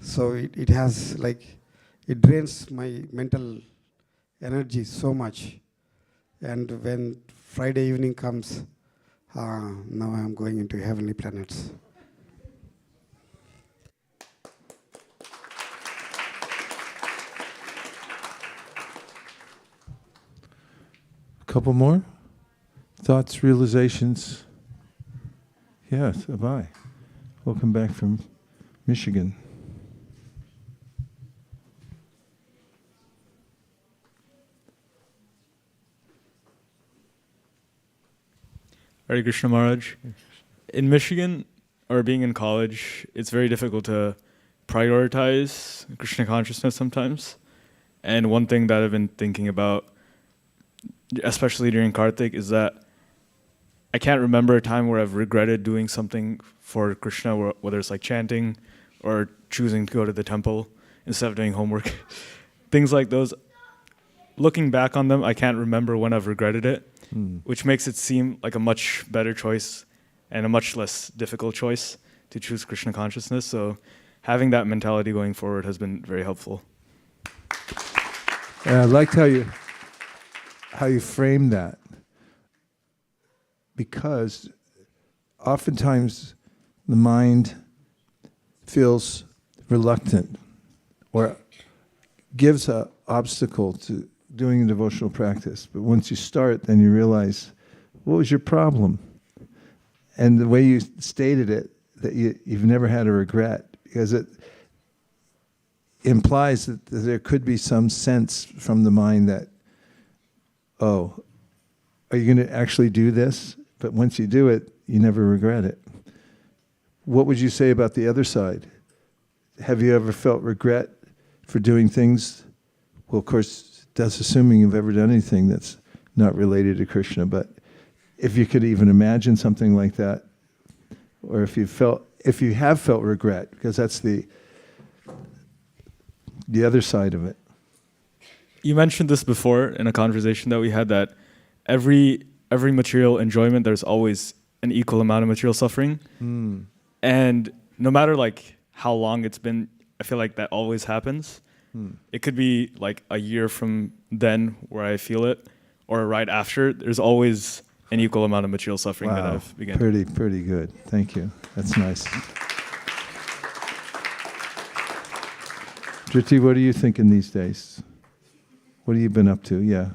So it has it drains my mental energy so much. And when Friday evening comes, now I'm going into heavenly planets. A couple more? Thoughts, realizations? Yes, Abai. Welcome back from Michigan. Hare Krishna Maharaj. In Michigan, or being in college, it's very difficult to prioritize Krishna consciousness sometimes. And one thing that I've been thinking about, especially during Kartik, is that I can't remember a time where I've regretted doing something for Krishna, whether it's like chanting or choosing to go to the temple instead of doing homework. Things like those. Looking back on them, I can't remember when I've regretted it, which makes it seem like a much better choice and a much less difficult choice to choose Krishna consciousness. So having that mentality going forward has been very helpful. I liked how you frame that, because oftentimes the mind feels reluctant or gives an obstacle to doing a devotional practice. But once you start, then you realize, what was your problem? And the way you stated it, that you've never had a regret, because it implies that there could be some sense from the mind that, oh, are you going to actually do this? But once you do it, you never regret it. What would you say about the other side? Have you ever felt regret for doing things? Well, of course, that's assuming you've ever done anything that's not related to Krishna. But if you could even imagine something like that, or if you have felt regret, because that's the other side of it. You mentioned this before in a conversation that we had, that every material enjoyment, there's always an equal amount of material suffering. And no matter how long it's been, I feel like that always happens. It could be like a year from then where I feel it, or right after. There's always an equal amount of material suffering that I've begun. Pretty good. Thank you. That's nice. Driti, what are you thinking these days? What have you been up to? Yeah.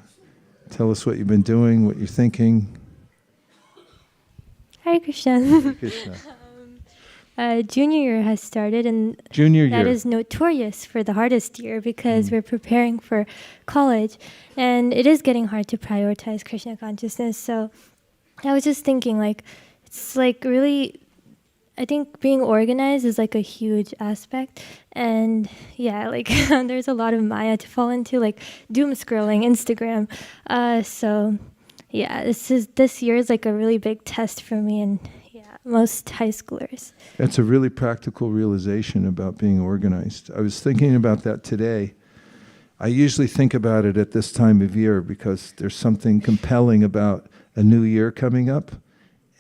Tell us what you've been doing, what you're thinking. Hare Krishna. Hare Krishna. Junior year has started, and that is notorious for the hardest year, because we're preparing for college, and it is getting hard to prioritize Krishna consciousness. So I was just thinking, it's really, I think being organized is a huge aspect, and there's a lot of Maya to fall into, doom scrolling, Instagram. So yeah, this year is a really big test for me, and most high schoolers. That's a really practical realization about being organized. I was thinking about that today. I usually think about it at this time of year because there's something compelling about a new year coming up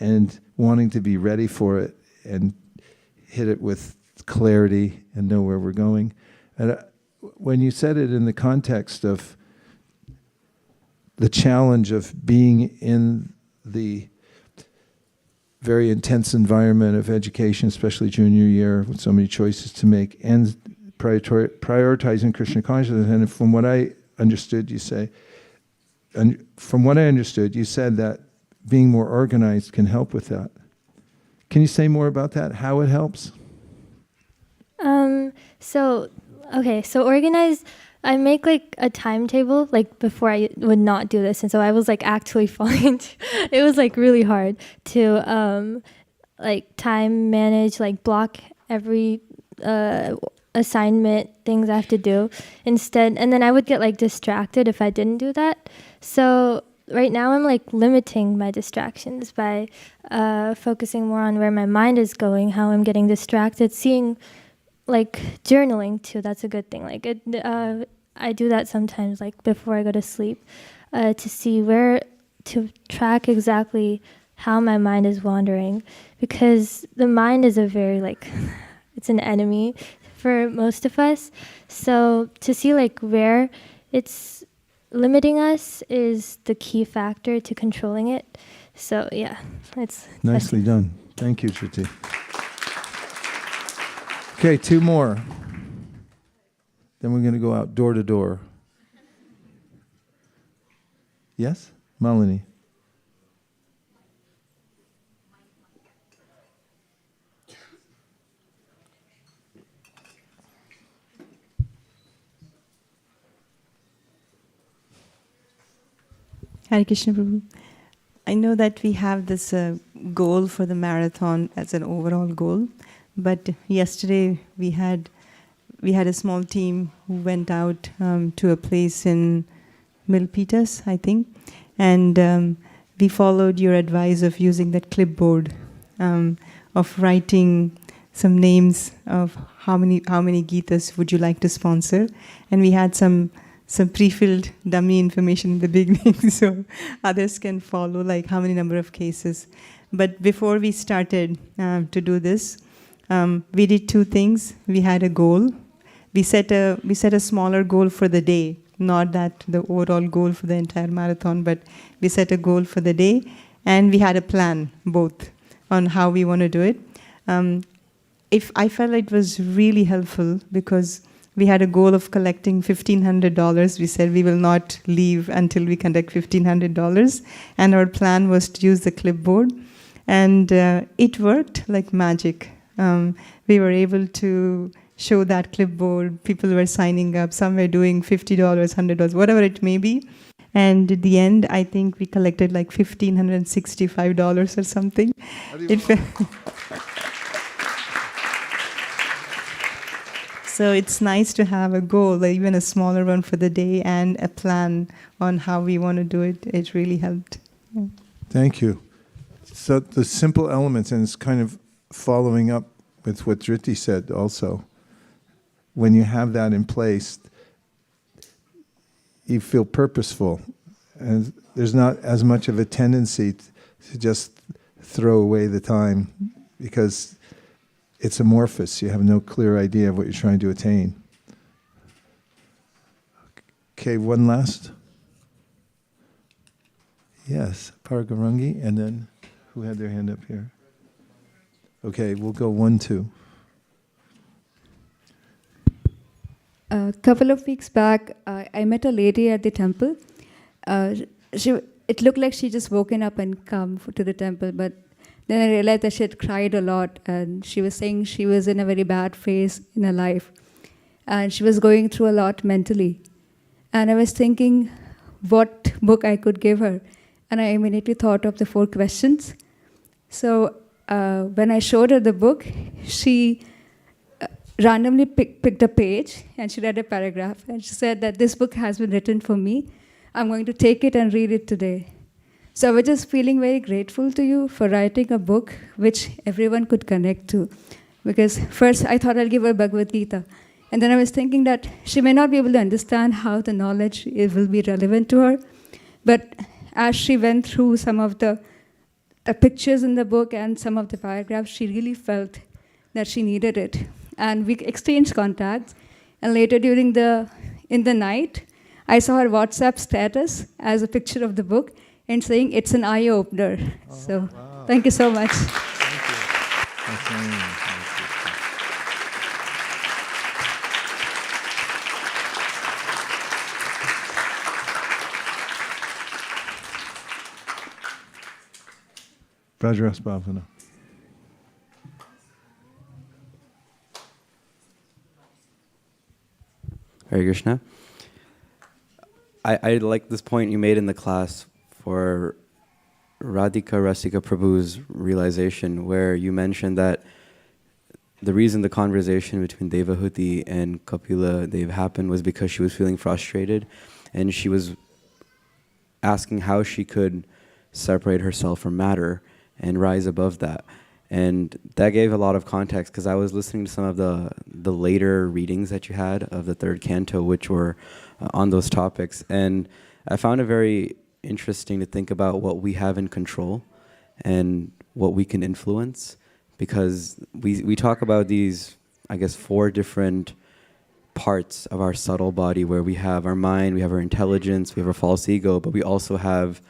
and wanting to be ready for it and hit it with clarity and know where we're going. And when you said it in the context of the challenge of being in the very intense environment of education, especially junior year, with so many choices to make, and prioritizing Krishna consciousness. And from what I understood, you said that being more organized can help with that. Can you say more about that? How it helps? So organized. I make like a timetable, like before I would not do this. And so I was like actually falling it was like really hard to like time manage, like block every assignment, things I have to do instead. And then I would get like distracted if I didn't do that. So right now I'm like limiting my distractions by focusing more on where my mind is going, how I'm getting distracted, seeing like journaling too. That's a good thing. Like I do that sometimes, like before I go to sleep, to see where to track exactly how my mind is wandering, because the mind is a very like it's an enemy for most of us. So to see like where it's limiting us is the key factor to controlling it. So yeah, it's nicely done. Thank you, Shruti. Okay, 2 more. Then we're going to go out door to door. Yes? Malini. Hare Krishna Prabhu. I know that we have this goal for the marathon as an overall goal, but yesterday we had a small team who went out to a place in Milpitas, I think, and we followed your advice of using that clipboard, of writing some names of how many Gitas would you like to sponsor, and we had some pre-filled dummy information in the beginning so others can follow, like how many number of cases. But before we started to do this, we did 2 things. We had a goal. We set a smaller goal for the day, not that the overall goal for the entire marathon, but we set a goal for the day, and we had a plan, both, on how we want to do it. If I felt it was really helpful, because we had a goal of collecting $1,500. We said we will not leave until we collect $1,500, and our plan was to use the clipboard, and it worked like magic. We were able to show that clipboard. People were signing up. Some were doing $50, $100, whatever it may be. And at the end, I think we collected like $1,565 or something. So it's nice to have a goal, like even a smaller one for the day, and a plan on how we want to do it. It really helped. Yeah. Thank you. So the simple elements, and it's kind of following up with what Dhriti said also. When you have that in place, you feel purposeful, and there's not as much of a tendency to just throw away the time, because it's amorphous. You have no clear idea of what you're trying to attain. Okay, one last. Yes, Paragarangi, and then who had their hand up here? Okay, we'll go 1, 2. A couple of weeks back, I met a lady at the temple. It looked like she just woken up and come to the temple, but then I realized that she had cried a lot, and she was saying she was in a very bad phase in her life, and she was going through a lot mentally. And I was thinking what book I could give her, and I immediately thought of the 4 questions. So when I showed her the book, she randomly picked a page, and she read a paragraph, and she said that this book has been written for me. I'm going to take it and read it today. So I was just feeling very grateful to you for writing a book which everyone could connect to. Because first I thought I'll give her Bhagavad Gita. And then I was thinking that she may not be able to understand how the knowledge will be relevant to her. But as she went through some of the pictures in the book and some of the paragraphs, she really felt that she needed it. And we exchanged contacts. And later in the night, I saw her WhatsApp status as a picture of the book and saying it's an eye-opener. So thank you so much. Thank you. Vajras Bhavana. Hare Krishna. I like this point you made in the class for Radhika Rasika Prabhu's realization, where you mentioned that the reason the conversation between Devahuti and Kapila Dev happened was because she was feeling frustrated, and she was asking how she could separate herself from matter and rise above that. And that gave a lot of context, because I was listening to some of the later readings that you had of the third canto, which were on those topics. And I found it very interesting to think about what we have in control and what we can influence, because we talk about these, I guess, 4 different parts of our subtle body, where we have our mind, we have our intelligence, we have our false ego, but we also have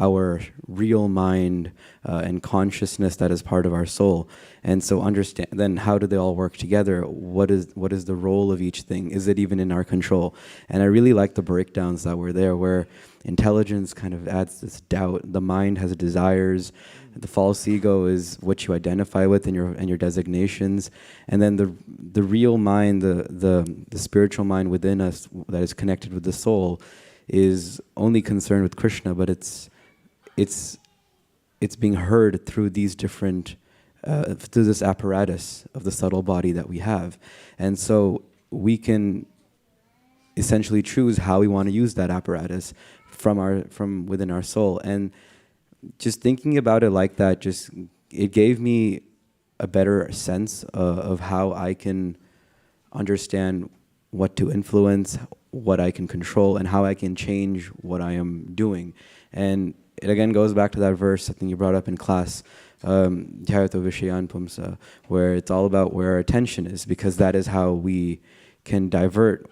our real mind and consciousness that is part of our soul. And so understand then, how do they all work together? What is the role of each thing? Is it even in our control? And I really like the breakdowns that were there, where intelligence kind of adds this doubt, the mind has desires, the false ego is what you identify with in your designations, and then the real mind, the spiritual mind within us that is connected with the soul, is only concerned with Krishna, but it's being heard through these different, through this apparatus of the subtle body that we have. And so we can essentially choose how we want to use that apparatus from within our soul. And just thinking about it like that, it gave me a better sense of how I can understand what to influence, what I can control, and how I can change what I am doing. And it again goes back to that verse I think you brought up in class, Dhyayato Vishayan Pumsa, where it's all about where our attention is, because that is how we can divert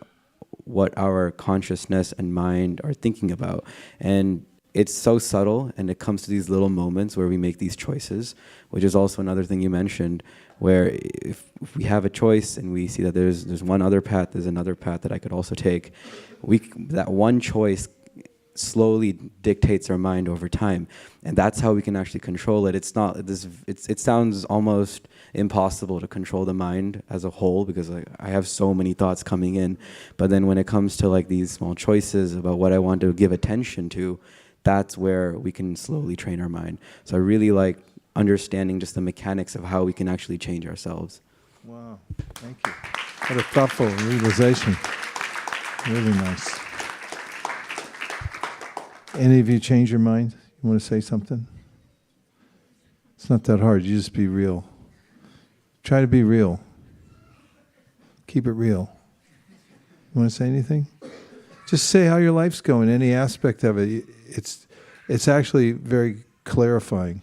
what our consciousness and mind are thinking about. And it's so subtle, and it comes to these little moments where we make these choices, which is also another thing you mentioned, where if we have a choice and we see that there's one other path, there's another path that I could also take, that one choice slowly dictates our mind over time, and that's how we can actually control it. It's not this. It sounds almost impossible to control the mind as a whole, because I have so many thoughts coming in. But then when it comes to like these small choices about what I want to give attention to, that's where we can slowly train our mind. So I really like understanding just the mechanics of how we can actually change ourselves. Wow, thank you. What a thoughtful realization. Really nice. Any of you change your mind? You want to say something? It's not that hard. You just be real. Try to be real. Keep it real. You want to say anything? Just say how your life's going, any aspect of it. It's actually very clarifying.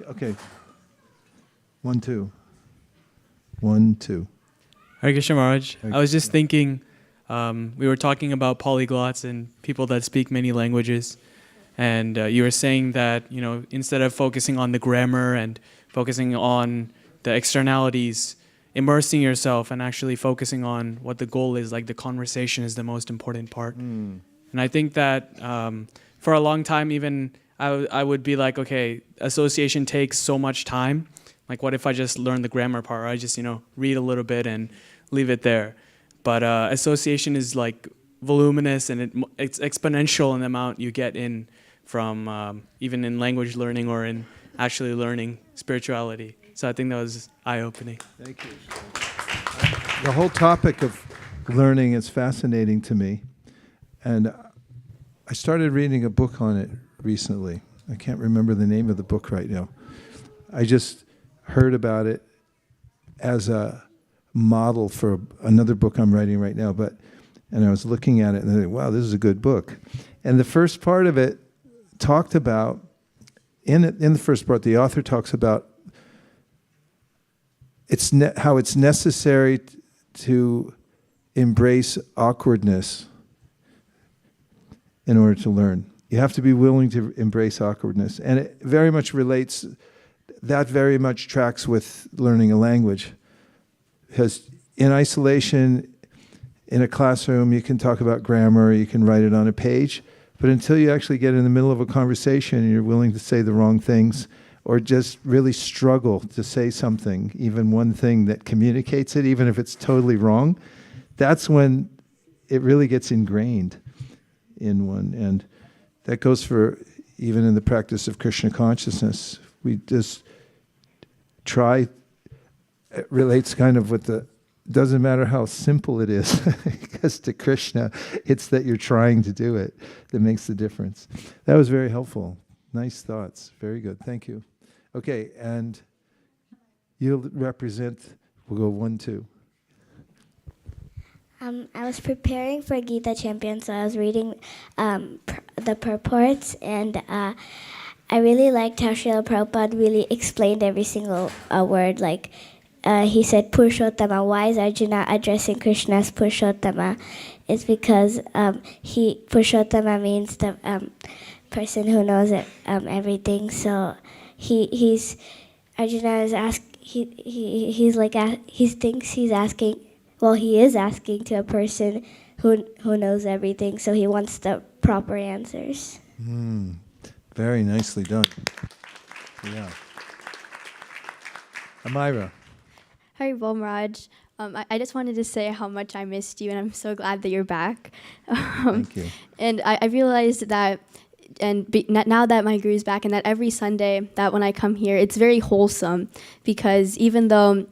Okay. 1, 2. 1, 2. Hare Krishna Maharaj. I was just thinking, we were talking about polyglots and people that speak many languages, and you were saying that, instead of focusing on the grammar and focusing on the externalities, immersing yourself and actually focusing on what the goal is, like the conversation is the most important part. And I think that for a long time, even I would be like, okay, association takes so much time. Like, what if I just learn the grammar part, or I just, read a little bit and leave it there? But association is like voluminous, and it's exponential in the amount you get in from even in language learning or in actually learning spirituality. So I think that was eye-opening. Thank you. The whole topic of learning is fascinating to me. And I started reading a book on it recently. I can't remember the name of the book right now. I just heard about it as a model for another book I'm writing right now, and I was looking at it and I thought, wow, this is a good book. And the first part of it talked about, in the first part, the author talks about how it's necessary to embrace awkwardness in order to learn. You have to be willing to embrace awkwardness. And it very much relates, that very much tracks with learning a language. Because in isolation, in a classroom, you can talk about grammar, you can write it on a page, but until you actually get in the middle of a conversation and you're willing to say the wrong things, or just really struggle to say something, even one thing that communicates it, even if it's totally wrong, that's when it really gets ingrained in one. And that goes for even in the practice of Krishna consciousness. We just try, it relates kind of with the, doesn't matter how simple it is, because to Krishna, it's that you're trying to do it that makes the difference. That was very helpful. Nice thoughts. Very good. Thank you. Okay, and you'll represent, we'll go 1, 2. I was preparing for Gita Champion, so I was reading the purports, and I really liked how Srila Prabhupada really explained every single word. Like he said, Purushottama. Why is Arjuna addressing Krishna as Purushottama? It's because Purushottama means the person who knows everything. So Arjuna is he thinks he's asking. Well, he is asking to a person who knows everything, so he wants the proper answers. Very nicely done. Yeah. Amira. Hari Bol Maharaj. I just wanted to say how much I missed you, and I'm so glad that you're back. Thank you. And I realized that, now that my guru's back, and that every Sunday, that when I come here, it's very wholesome, because even though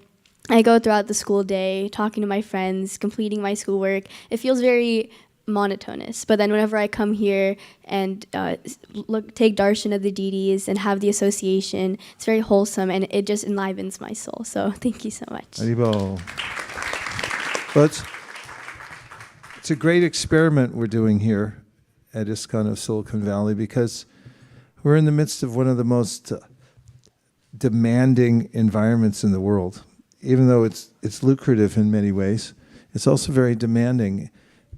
I go throughout the school day, talking to my friends, completing my schoolwork, it feels very monotonous. But then whenever I come here and take darshan of the deities and have the association, it's very wholesome, and it just enlivens my soul. So thank you so much. Haribol. Well, it's a great experiment we're doing here at ISKCON of Silicon Valley, because we're in the midst of one of the most demanding environments in the world. Even though it's lucrative in many ways, it's also very demanding.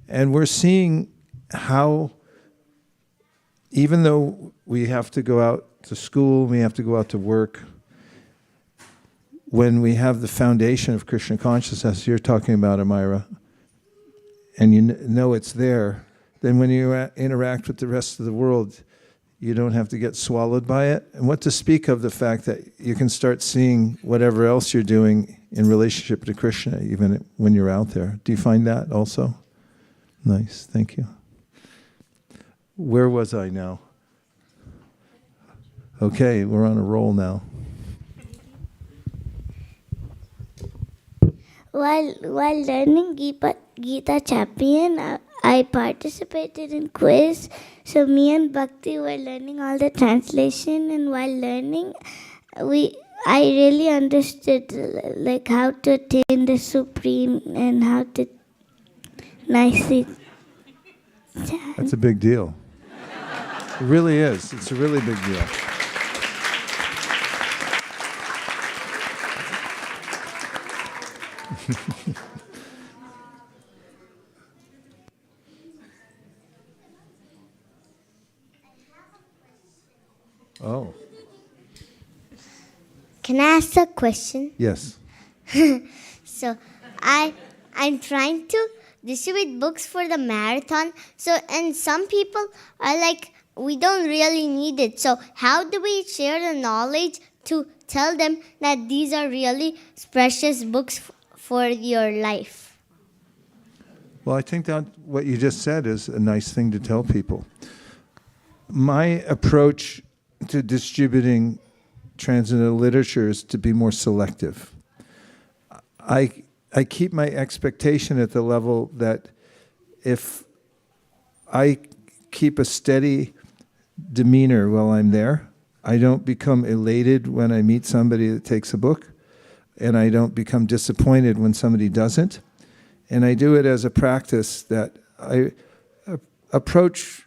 And we're seeing how, even though we have to go out to school, we have to go out to work, when we have the foundation of Krishna consciousness, you're talking about, Amira, and you know it's there, then when you interact with the rest of the world, you don't have to get swallowed by it. And what to speak of the fact that you can start seeing whatever else you're doing in relationship to Krishna, even when you're out there. Do you find that also? Nice, thank you. Where was I now? Okay, we're on a roll now. While learning Gita Champion, I participated in quiz. So me and Bhakti were learning all the translation, and while learning, I really understood like how to attain the supreme and how to nicely chant. That's a big deal. It really is. It's a really big deal. Oh. Can I ask a question? Yes. So I'm trying to distribute books for the marathon. So, and some people are like, we don't really need it. So how do we share the knowledge to tell them that these are really precious books for your life? Well, I think that what you just said is a nice thing to tell people. My approach to distributing transcendental literature is to be more selective. I keep my expectation at the level that if I keep a steady demeanor while I'm there, I don't become elated when I meet somebody that takes a book, and I don't become disappointed when somebody doesn't. And I do it as a practice that I approach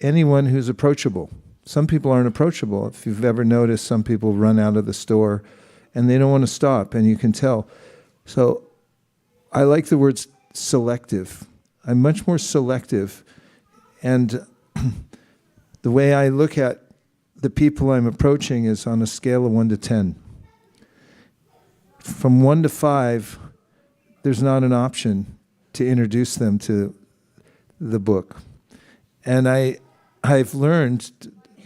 anyone who's approachable. Some people aren't approachable. If you've ever noticed, some people run out of the store and they don't want to stop, and you can tell. So I like the words selective. I'm much more selective. And the way I look at the people I'm approaching is on a scale of 1 to 10. From 1 to 5, there's not an option to introduce them to the book. And I've learned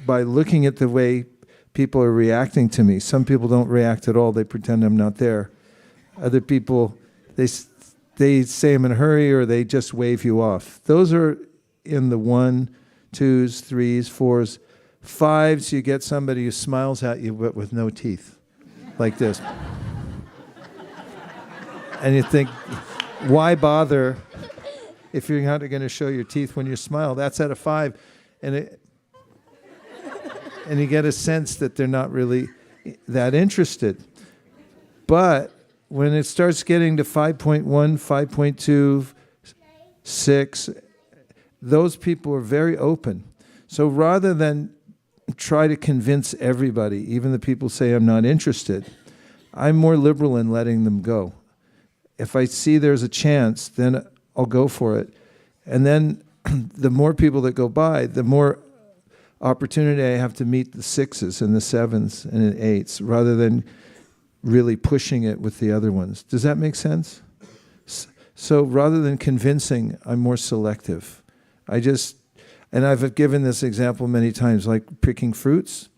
by looking at the way people are reacting to me. Some people don't react at all. They pretend I'm not there. Other people, they say I'm in a hurry, or they just wave you off. Those are in the 1, 2s, 3s, 4s. 5s, you get somebody who smiles at you but with no teeth, like this. And you think, why bother if you're not going to show your teeth when you smile? That's at a 5. And you get a sense that they're not really that interested. But when it starts getting to 5.1, 5.2, 6, those people are very open. So rather than try to convince everybody, even the people say I'm not interested, I'm more liberal in letting them go. If I see there's a chance, then I'll go for it. And then the more people that go by, the more opportunity I have to meet the 6s and the 7s and the 8s, rather than really pushing it with the other ones. Does that make sense? So rather than convincing, I'm more selective. And I've given this example many times, like picking fruits.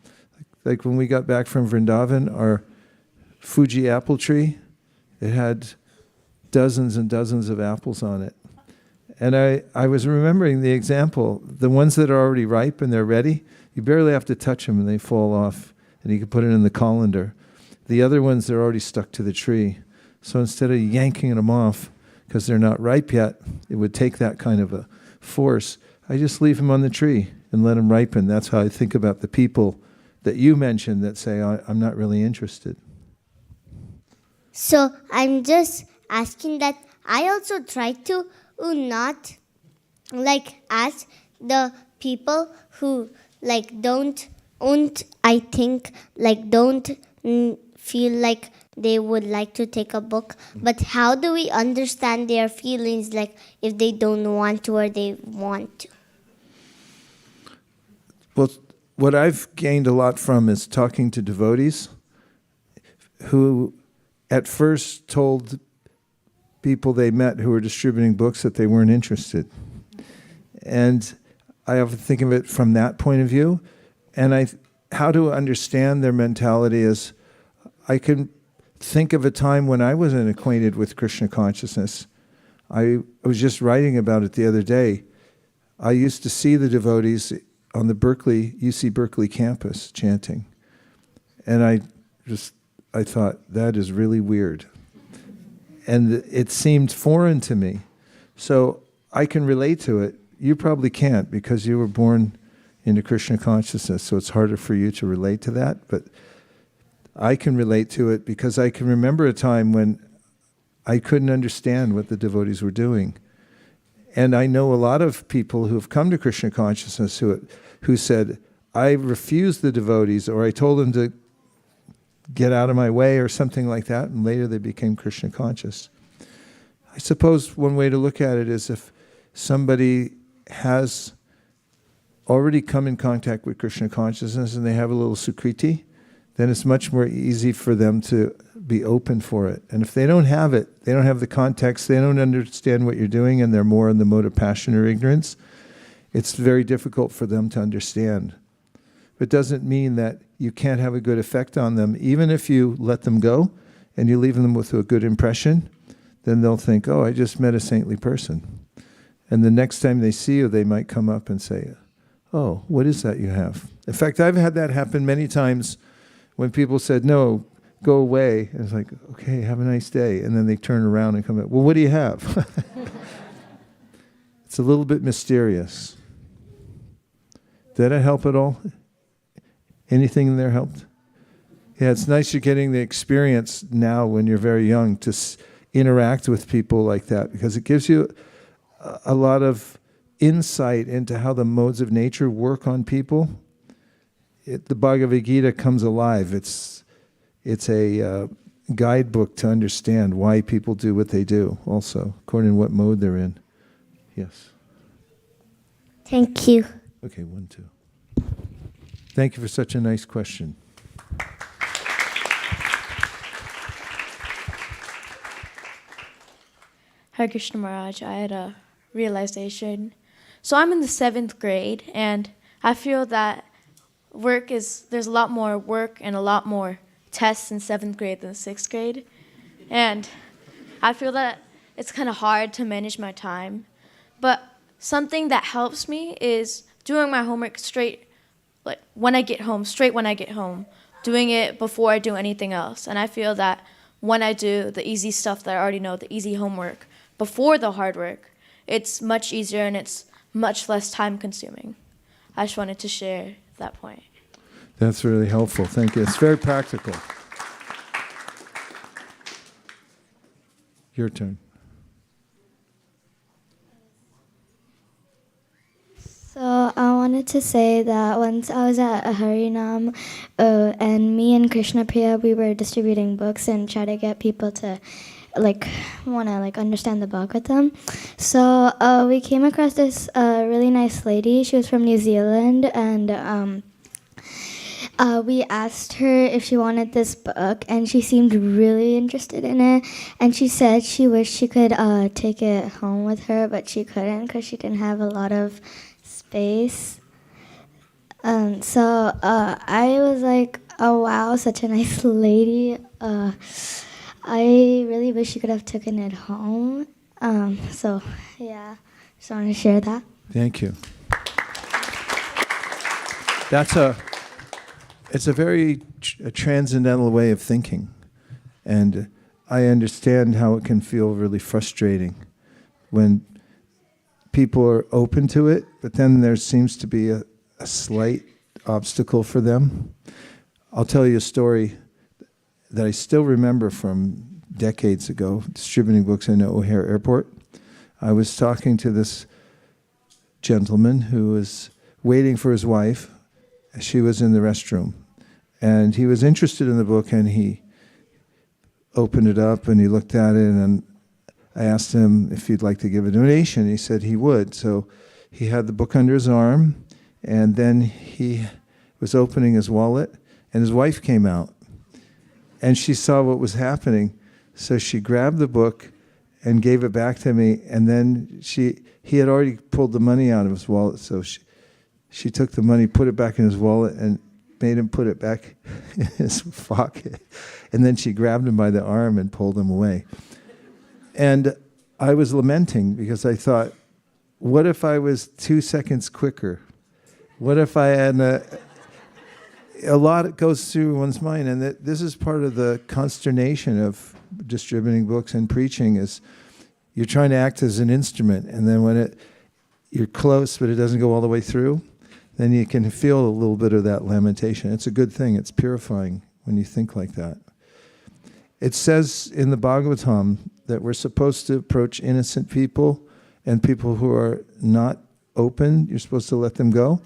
Like when we got back from Vrindavan, our Fuji apple tree, it had dozens and dozens of apples on it. And I was remembering the example. The ones that are already ripe and they're ready, you barely have to touch them and they fall off, and you can put it in the colander. The other ones, they're already stuck to the tree. So instead of yanking them off because they're not ripe yet, it would take that kind of a force. I just leave them on the tree and let them ripen. That's how I think about the people that you mentioned that say, I'm not really interested. So I'm just asking that I also try to not ask the people who don't feel like they would like to take a book. But how do we understand their feelings, if they don't want to or they want to? Well, what I've gained a lot from is talking to devotees who at first told people they met who were distributing books that they weren't interested. And I often think of it from that point of view. And how to understand their mentality is, I can think of a time when I wasn't acquainted with Krishna consciousness. I was just writing about it the other day. I used to see the devotees on the UC Berkeley campus chanting. And I thought, that is really weird. And it seemed foreign to me. So I can relate to it. You probably can't, because you were born into Krishna consciousness, so it's harder for you to relate to that. But I can relate to it because I can remember a time when I couldn't understand what the devotees were doing. And I know a lot of people who have come to Krishna consciousness who said, I refused the devotees, or I told them to get out of my way or something like that, and later they became Krishna conscious. I suppose one way to look at it is if somebody has already come in contact with Krishna consciousness and they have a little sukriti, then it's much more easy for them to be open for it. And if they don't have it, they don't have the context, they don't understand what you're doing, and they're more in the mode of passion or ignorance, it's very difficult for them to understand. It doesn't mean that you can't have a good effect on them. Even if you let them go and you leave them with a good impression, then they'll think, oh, I just met a saintly person. And the next time they see you, they might come up and say, oh, what is that you have? In fact, I've had that happen many times when people said, no, go away. And it's like, okay, have a nice day. And then they turn around and come back, well, what do you have? It's a little bit mysterious. Did that help at all? Anything in there helped? Yeah, it's nice you're getting the experience now when you're very young to interact with people like that, because it gives you a lot of insight into how the modes of nature work on people. The Bhagavad Gita comes alive. It's it's a guidebook to understand why people do what they do, also, according to what mode they're in. Yes. Thank you. Okay, 1, 2. Thank you for such a nice question. Hare Krishna Maharaj, I had a realization. So I'm in the 7th grade, and I feel that there's a lot more work and a lot more tests in 7th grade than 6th grade. And I feel that it's kind of hard to manage my time. But something that helps me is doing my homework straight, like when I get home, doing it before I do anything else. And I feel that when I do the easy stuff that I already know, the easy homework, before the hard work, it's much easier and it's much less time consuming. I just wanted to share that point. That's really helpful. Thank you. It's very practical. Your turn. So I wanted to say that once I was at a Harinam, and me and Krishna Priya, we were distributing books and try to get people to want to understand the Bhagavatam. So we came across this really nice lady. She was from New Zealand, and we asked her if she wanted this book, and she seemed really interested in it. And she said she wished she could take it home with her, but she couldn't because she didn't have a lot of space. So I was like, oh wow, such a nice lady. I really wish you could have taken it home. So yeah, just want to share that. Thank you. It's a very transcendental way of thinking. And I understand how it can feel really frustrating when people are open to it, but then there seems to be a slight obstacle for them. I'll tell you a story that I still remember from decades ago, distributing books in O'Hare Airport. I was talking to this gentleman who was waiting for his wife. She was in the restroom. And he was interested in the book, and he opened it up, and he looked at it, and I asked him if he'd like to give a donation. He said he would. So he had the book under his arm, and then he was opening his wallet, and his wife came out. And she saw what was happening, so she grabbed the book and gave it back to me, and then he had already pulled the money out of his wallet, so she took the money, put it back in his wallet, and made him put it back in his pocket. And then she grabbed him by the arm and pulled him away. And I was lamenting because I thought, what if I was 2 seconds quicker? What if I had a lot goes through one's mind, and this is part of the consternation of distributing books and preaching is you're trying to act as an instrument, and then when you're close but it doesn't go all the way through, then you can feel a little bit of that lamentation. It's a good thing. It's purifying when you think like that. It says in the Bhagavatam that we're supposed to approach innocent people and people who are not open, you're supposed to let them go.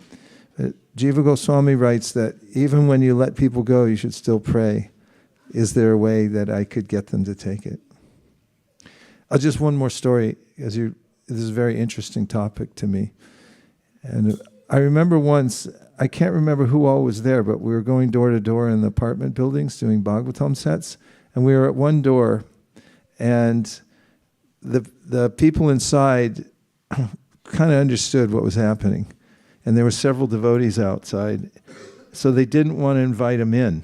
Jiva Goswami writes that even when you let people go, you should still pray. Is there a way that I could get them to take it? Just one more story, this is a very interesting topic to me. And I remember once, I can't remember who all was there, but we were going door to door in the apartment buildings doing Bhagavatam sets, and we were at one door, and the people inside kind of understood what was happening. And there were several devotees outside, so they didn't want to invite him in.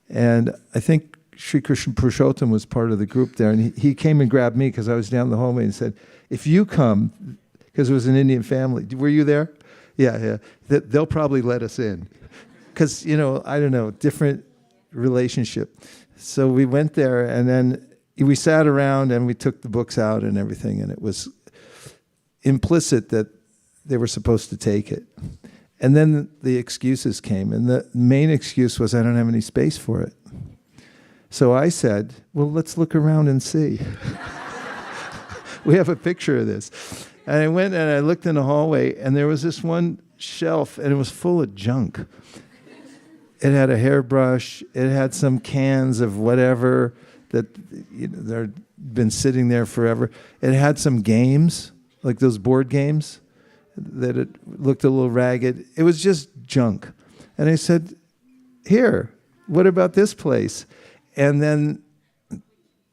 And I think Sri Krishna Purushottam was part of the group there, and he came and grabbed me because I was down the hallway and said, if you come, because it was an Indian family, were you there? Yeah. They'll probably let us in. Because, I don't know, different relationship. So we went there, and then we sat around, and we took the books out and everything, and it was implicit that they were supposed to take it. And then the excuses came, and the main excuse was I don't have any space for it. So I said, well, let's look around and see. We have a picture of this. And I went and I looked in the hallway, and there was this one shelf, and it was full of junk. It had a hairbrush. It had some cans of whatever that they've been sitting there forever. It had some games, like those board games, that it looked a little ragged. It was just junk. And I said, here, what about this place? And then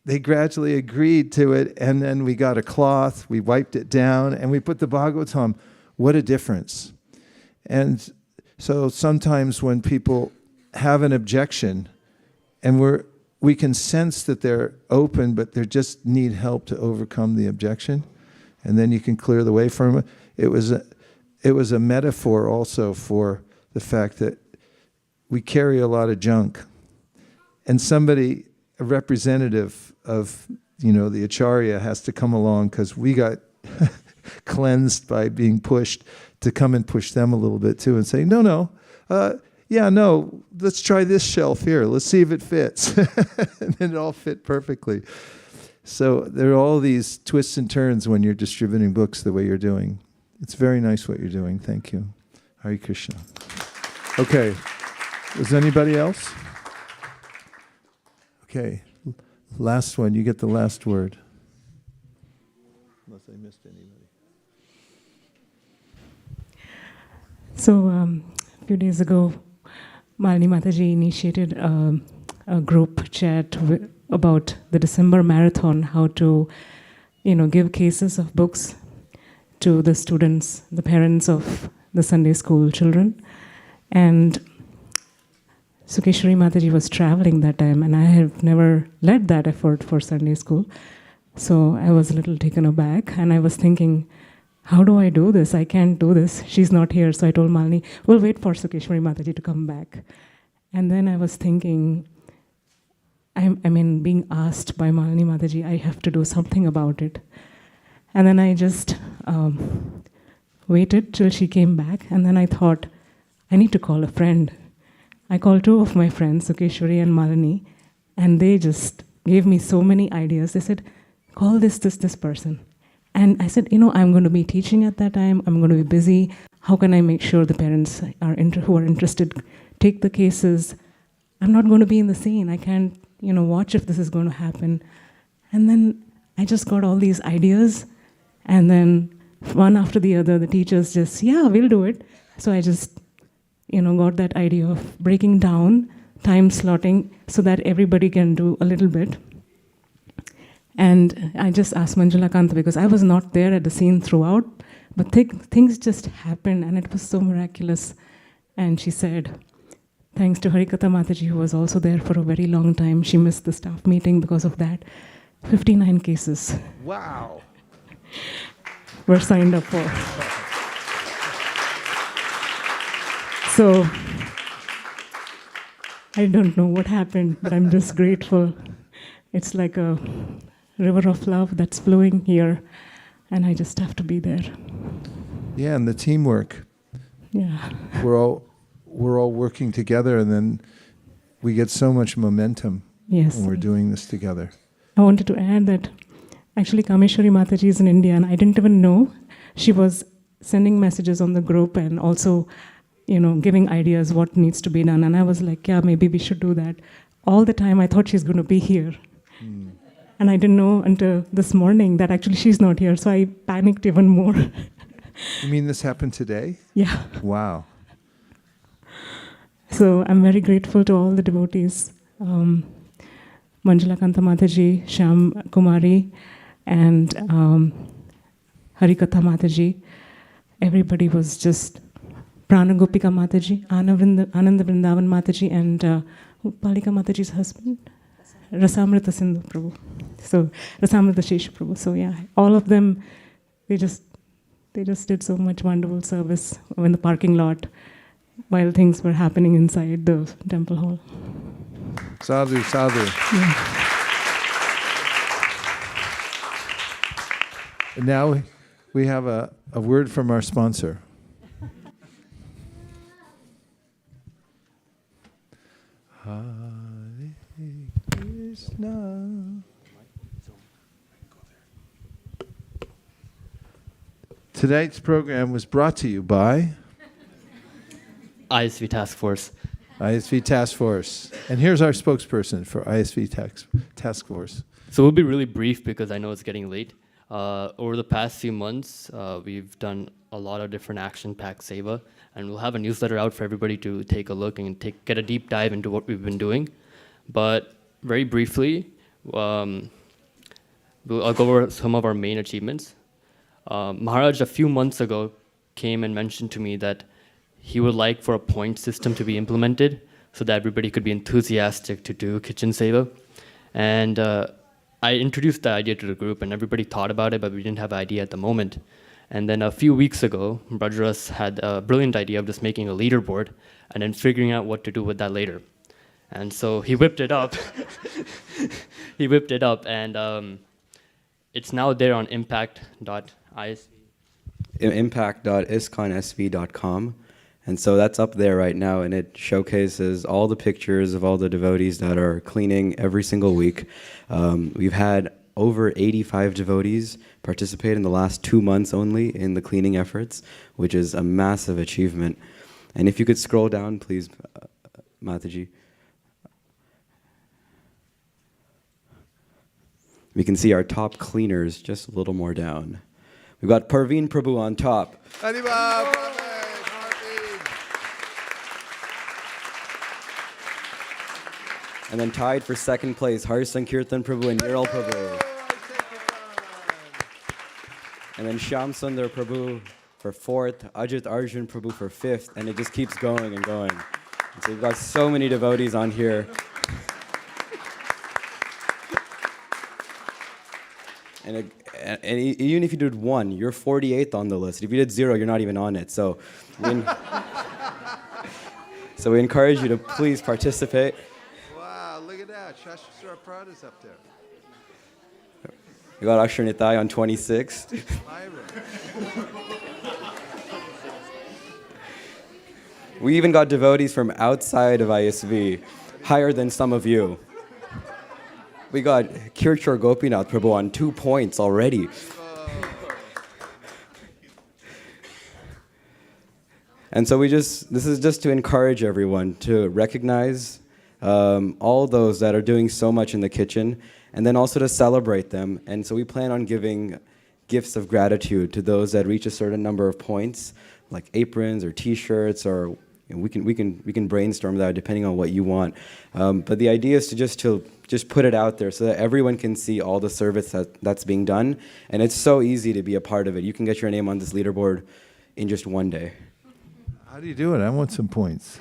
they gradually agreed to it, and then we got a cloth, we wiped it down, and we put the Bhagavatam. What a difference. And so sometimes when people have an objection, and we can sense that they're open, but they just need help to overcome the objection, and then you can clear the way from it. It was a metaphor also for the fact that we carry a lot of junk. And somebody, a representative of, the Acharya has to come along because we got cleansed by being pushed to come and push them a little bit too and say, no, let's try this shelf here. Let's see if it fits. And it all fit perfectly. So there are all these twists and turns when you're distributing books the way you're doing. It's very nice what you're doing. Thank you. Hare Krishna. Okay. Is anybody else? Okay. Last one. You get the last word. Unless I missed anybody. So a few days ago, Malini Mataji initiated a group chat about the December marathon, how to, give cases of books to the students, the parents of the Sunday school children. And Sukeshwari Mataji was traveling that time, and I have never led that effort for Sunday school. So I was a little taken aback, and I was thinking, how do I do this? I can't do this. She's not here. So I told Malini, we'll wait for Sukeshwari Mataji to come back. And then I was thinking, being asked by Malini Mataji, I have to do something about it. And then I just waited till she came back, and then I thought, I need to call a friend. I called two of my friends, Sukeshwari and Malini, and they just gave me so many ideas. They said, call this person. And I said, I'm going to be teaching at that time. I'm going to be busy. How can I make sure the parents who are interested take the cases? I'm not going to be in the scene. I can't, watch if this is going to happen. And then I just got all these ideas. And then one after the other, the teachers just, we'll do it. So I just, got that idea of breaking down, time slotting, so that everybody can do a little bit. And I just asked Manjula Kanta, because I was not there at the scene throughout, but things just happened, and it was so miraculous. And she said, thanks to Harikatha Mataji, who was also there for a very long time, she missed the staff meeting because of that. 59 cases. Wow. Were signed up for. So, I don't know what happened, but I'm just grateful. It's like a river of love that's flowing here, and I just have to be there. Yeah, and the teamwork. Yeah. We're all working together, and then we get so much momentum when we're doing this together. I wanted to add that actually Kameshwari Mataji is in India, and I didn't even know. She was sending messages on the group and also, giving ideas what needs to be done. And I was like, maybe we should do that. All the time I thought she's going to be here. And I didn't know until this morning that actually she's not here, so I panicked even more. You mean this happened today? Yeah. Wow. So I'm very grateful to all the devotees. Manjula Kanta Mataji, Shyam Kumari, and Harikatha Mataji. Everybody was just Prana Gopika Mataji, Ananda Vrindavan Mataji, and Palika Mataji's husband. Rasamrita Sindhu Prabhu. So Rasamrita Shesha Prabhu. So all of them, they just did so much wonderful service in the parking lot while things were happening inside the temple hall. Sadhu, sadhu. Yeah. And now we have a word from our sponsor. Hare Krishna. Tonight's program was brought to you by ISV Task Force. ISV Task Force. And here's our spokesperson for ISV Task Force. So we'll be really brief because I know it's getting late. Over the past few months, we've done a lot of different action-packed seva, and we'll have a newsletter out for everybody to take a look and get a deep dive into what we've been doing. But very briefly, I'll go over some of our main achievements. Maharaj, a few months ago, came and mentioned to me that he would like for a point system to be implemented so that everybody could be enthusiastic to do kitchen seva. And I introduced the idea to the group, and everybody thought about it, but we didn't have an idea at the moment. And then a few weeks ago, Brajras had a brilliant idea of just making a leaderboard and then figuring out what to do with that later. And so he whipped it up. He whipped it up, and it's now there on impact.isv. impact.ISKCONSV.com. And so that's up there right now, and it showcases all the pictures of all the devotees that are cleaning every single week. We've had over 85 devotees participate in the last 2 months only in the cleaning efforts, which is a massive achievement. And if you could scroll down, please, Mataji. We can see our top cleaners just a little more down. We've got Parveen Prabhu on top. And then tied for second place, Harsh Sankirtan Prabhu and Niral Prabhu. And then Shyam Sundar Prabhu for fourth, Ajit Arjun Prabhu for fifth, and it just keeps going and going. And so we've got so many devotees on here. And even if you did 1, you're 48th on the list. If you did 0, you're not even on it. So we encourage you to please participate. Wow, look at that. Shashtra Prada's up there. We got Akshar Nitai on 26. We even got devotees from outside of ISV, higher than some of you. We got Kirchor Gopinath Prabhu on 2 points already. And so this is just to encourage everyone to recognize all those that are doing so much in the kitchen, and then also to celebrate them. And so we plan on giving gifts of gratitude to those that reach a certain number of points, like aprons or T-shirts, or we can brainstorm that depending on what you want. But the idea is to just put it out there so that everyone can see all the service that's being done. And it's so easy to be a part of it. You can get your name on this leaderboard in just 1 day. How do you do it? I want some points.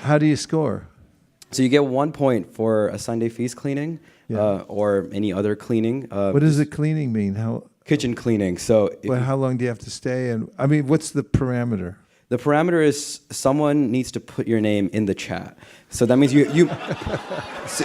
How do you score? So you get 1 point for a Sunday feast cleaning, or any other cleaning. What does the cleaning mean? Kitchen cleaning. So how long do you have to stay? And I mean, what's the parameter? The parameter is someone needs to put your name in the chat. So that means you so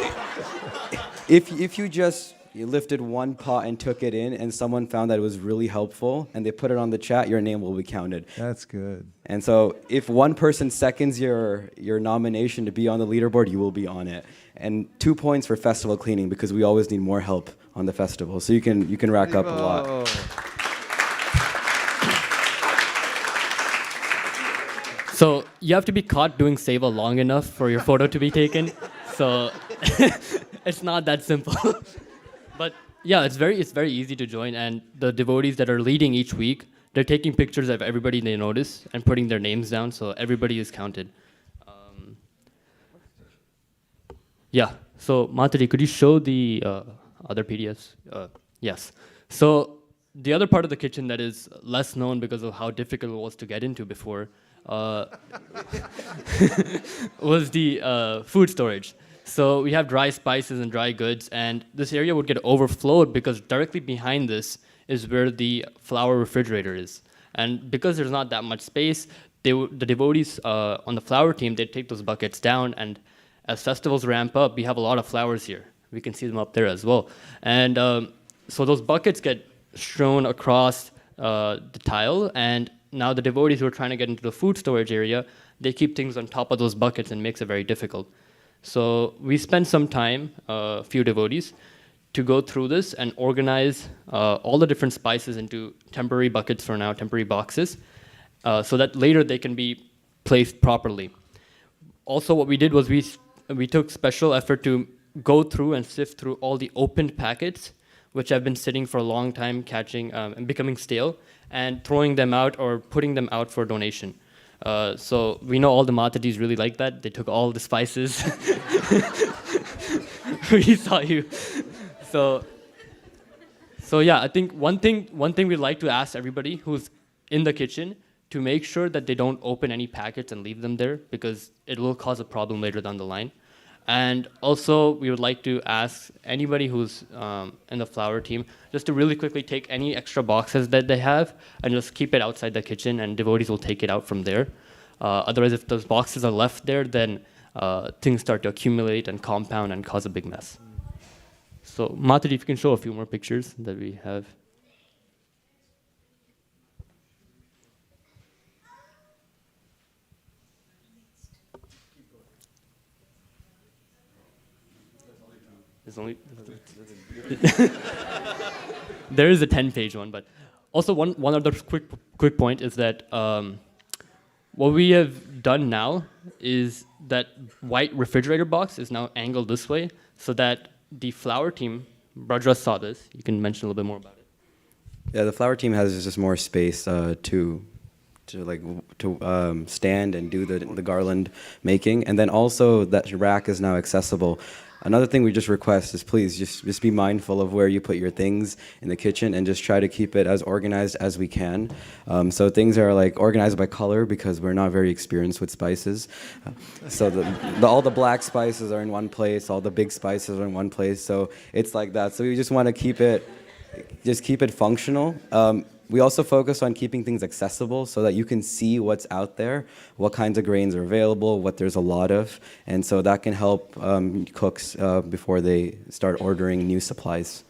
if you just lifted 1 pot and took it in, and someone found that it was really helpful, and they put it on the chat, your name will be counted. That's good. And so if one person seconds your nomination to be on the leaderboard, you will be on it. And 2 points for festival cleaning, because we always need more help on the festival. So you can rack up a lot. So you have to be caught doing seva long enough for your photo to be taken. So it's not that simple. But yeah, it's very easy to join, and the devotees that are leading each week, they're taking pictures of everybody they notice and putting their names down, so everybody is counted. Yeah, so Mataji, could you show the other PDFs? Yes. So the other part of the kitchen that is less known because of how difficult it was to get into before was the food storage. So we have dry spices and dry goods, and this area would get overflowed because directly behind this is where the flower refrigerator is. And because there's not that much space, the devotees on the flower team, they take those buckets down, and as festivals ramp up, we have a lot of flowers here. We can see them up there as well. And so those buckets get strewn across the tile, and now the devotees who are trying to get into the food storage area, they keep things on top of those buckets and makes it very difficult. So we spent some time, a few devotees, to go through this and organize all the different spices into temporary buckets for now, temporary boxes, so that later they can be placed properly. also what we did was we took special effort to go through and sift through all the opened packets, which have been sitting for a long time, catching and becoming stale, and throwing them out or putting them out for donation. So we know all the Matajis really like that. They took all the spices. We saw you. So yeah, I think one thing we'd like to ask everybody who's in the kitchen to make sure that they don't open any packets and leave them there, because it will cause a problem later down the line. And also, we would like to ask anybody who's in the flower team just to really quickly take any extra boxes that they have and just keep it outside the kitchen, and devotees will take it out from there. Otherwise, if those boxes are left there, then things start to accumulate and compound and cause a big mess. So, Mataji, if you can show a few more pictures that we have. There is a 10-page one, but also one other quick point is that what we have done now is that white refrigerator box is now angled this way, so that the flower team, Brajra saw this. You can mention a little bit more about it. Yeah, the flower team has just more space to stand and do the garland making, and then also that rack is now accessible. Another thing we just request is please just be mindful of where you put your things in the kitchen, and just try to keep it as organized as we can. So things are like organized by color, because we're not very experienced with spices. So all the black spices are in one place, all the big spices are in one place. So it's like that. So we just want to keep it functional. We also focus on keeping things accessible so that you can see what's out there, what kinds of grains are available, what there's a lot of, and so that can help cooks before they start ordering new supplies.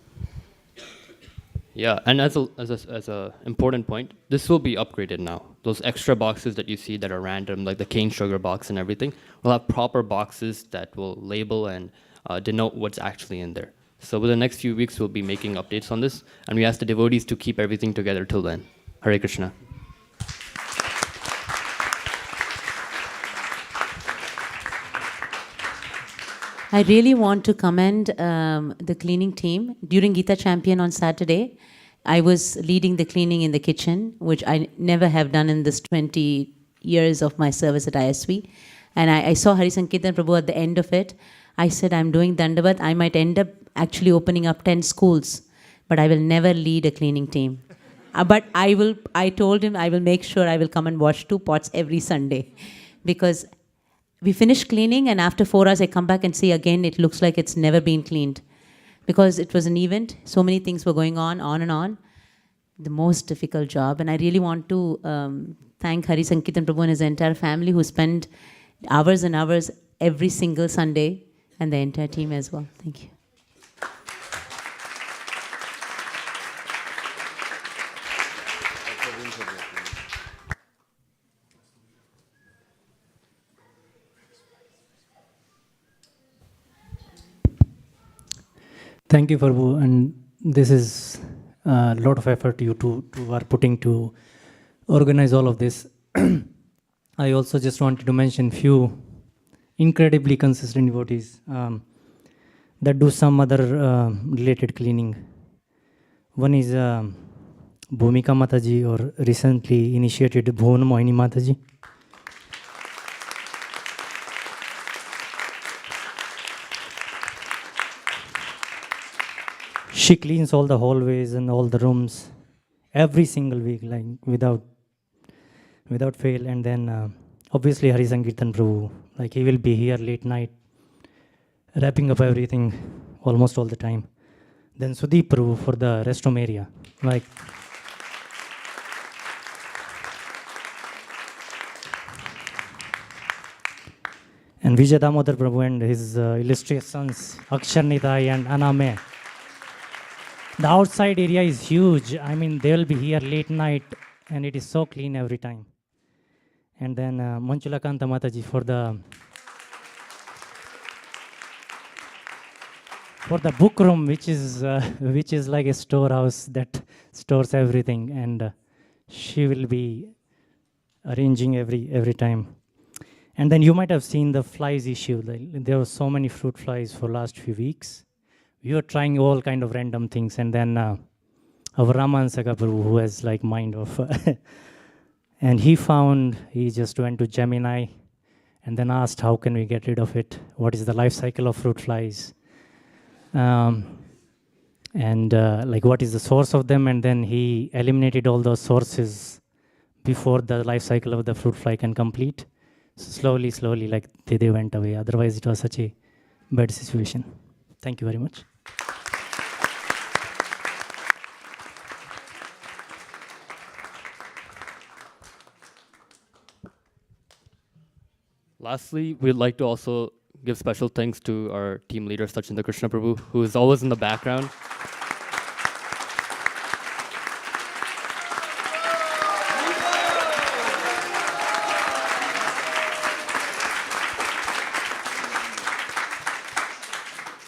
Yeah, and as a important point, this will be upgraded now. Those extra boxes that you see that are random, like the cane sugar box and everything, will have proper boxes that will label and denote what's actually in there. So within the next few weeks, we'll be making updates on this, and we ask the devotees to keep everything together till then. Hare Krishna. I really want to commend the cleaning team. During Gita Champion on Saturday, I was leading the cleaning in the kitchen, which I never have done in this 20 years of my service at ISV. And I saw Hari Sankirtan Prabhu at the end of it. I said, I'm doing Dandavat. I might end up actually opening up 10 schools, but I will never lead a cleaning team. But I told him I will make sure I will come and wash 2 pots every Sunday, because we finish cleaning and after 4 hours I come back and see again, it looks like it's never been cleaned, because it was an event. So many things were going on and on. The most difficult job. And I really want to thank Hari Sankirtan Prabhu and his entire family, who spend hours and hours every single Sunday, and the entire team as well. Thank you. Thank you, Prabhu, and this is a lot of effort you two are putting to organize all of this. I also just wanted to mention few incredibly consistent devotees that do some other related cleaning. One is Bhumika Mataji, or recently initiated Bhuvan Mohini Mataji. She cleans all the hallways and all the rooms every single week, like without fail. And then obviously Hari Sankirtan Prabhu, like he will be here late night, wrapping up everything almost all the time. Then Sudeep Prabhu for the restroom area, like and Vijay Damodar Prabhu and his illustrious sons Akshar Nitai and Aname. The outside area is huge. I mean, they will be here late night, and it is so clean every time. And then Manchulakanta Mataji for the book room, which is like a storehouse that stores everything, and she will be arranging every time. And then you might have seen the flies issue. There were so many fruit flies for last few weeks. We were trying all kind of random things, and then our Ramansaka Prabhu, who has like mind of, and he just went to Gemini, and then asked how can we get rid of it? What is the life cycle of fruit flies? Like what is the source of them? And then he eliminated all those sources before the life cycle of the fruit fly can complete. So slowly, like they went away. Otherwise, it was such a bad situation. Thank you very much. Lastly, we'd like to also give special thanks to our team leader, Sachinda Krishna Prabhu, who is always in the background.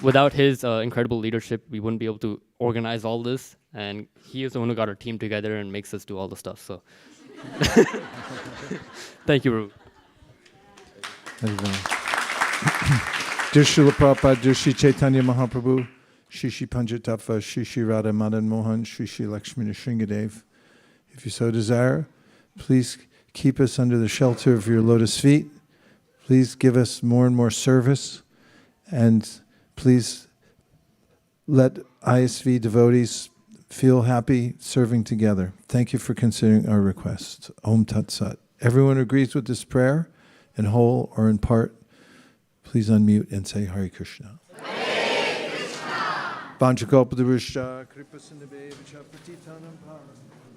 Without his incredible leadership, we wouldn't be able to organize all this, and he is the one who got our team together and makes us do all the stuff. So, thank you, Prabhu. Dear Srila Prabhupada, dear Shri Chaitanya Mahaprabhu, Shri Shri Panchatattva, Shri Shri Radha Madan Mohan, Shri Shri Lakshmi Nrsingadev, if you so desire, please keep us under the shelter of your lotus feet. Please give us more and more service, and please let ISV devotees feel happy serving together. Thank you for considering our request. Om Tat Sat. Everyone agrees with this prayer, in whole or in part, please unmute and say Hare Krishna. Hare Krishna. Vanchakalpadurusha, Kripa Sindhave, Patitanam Param.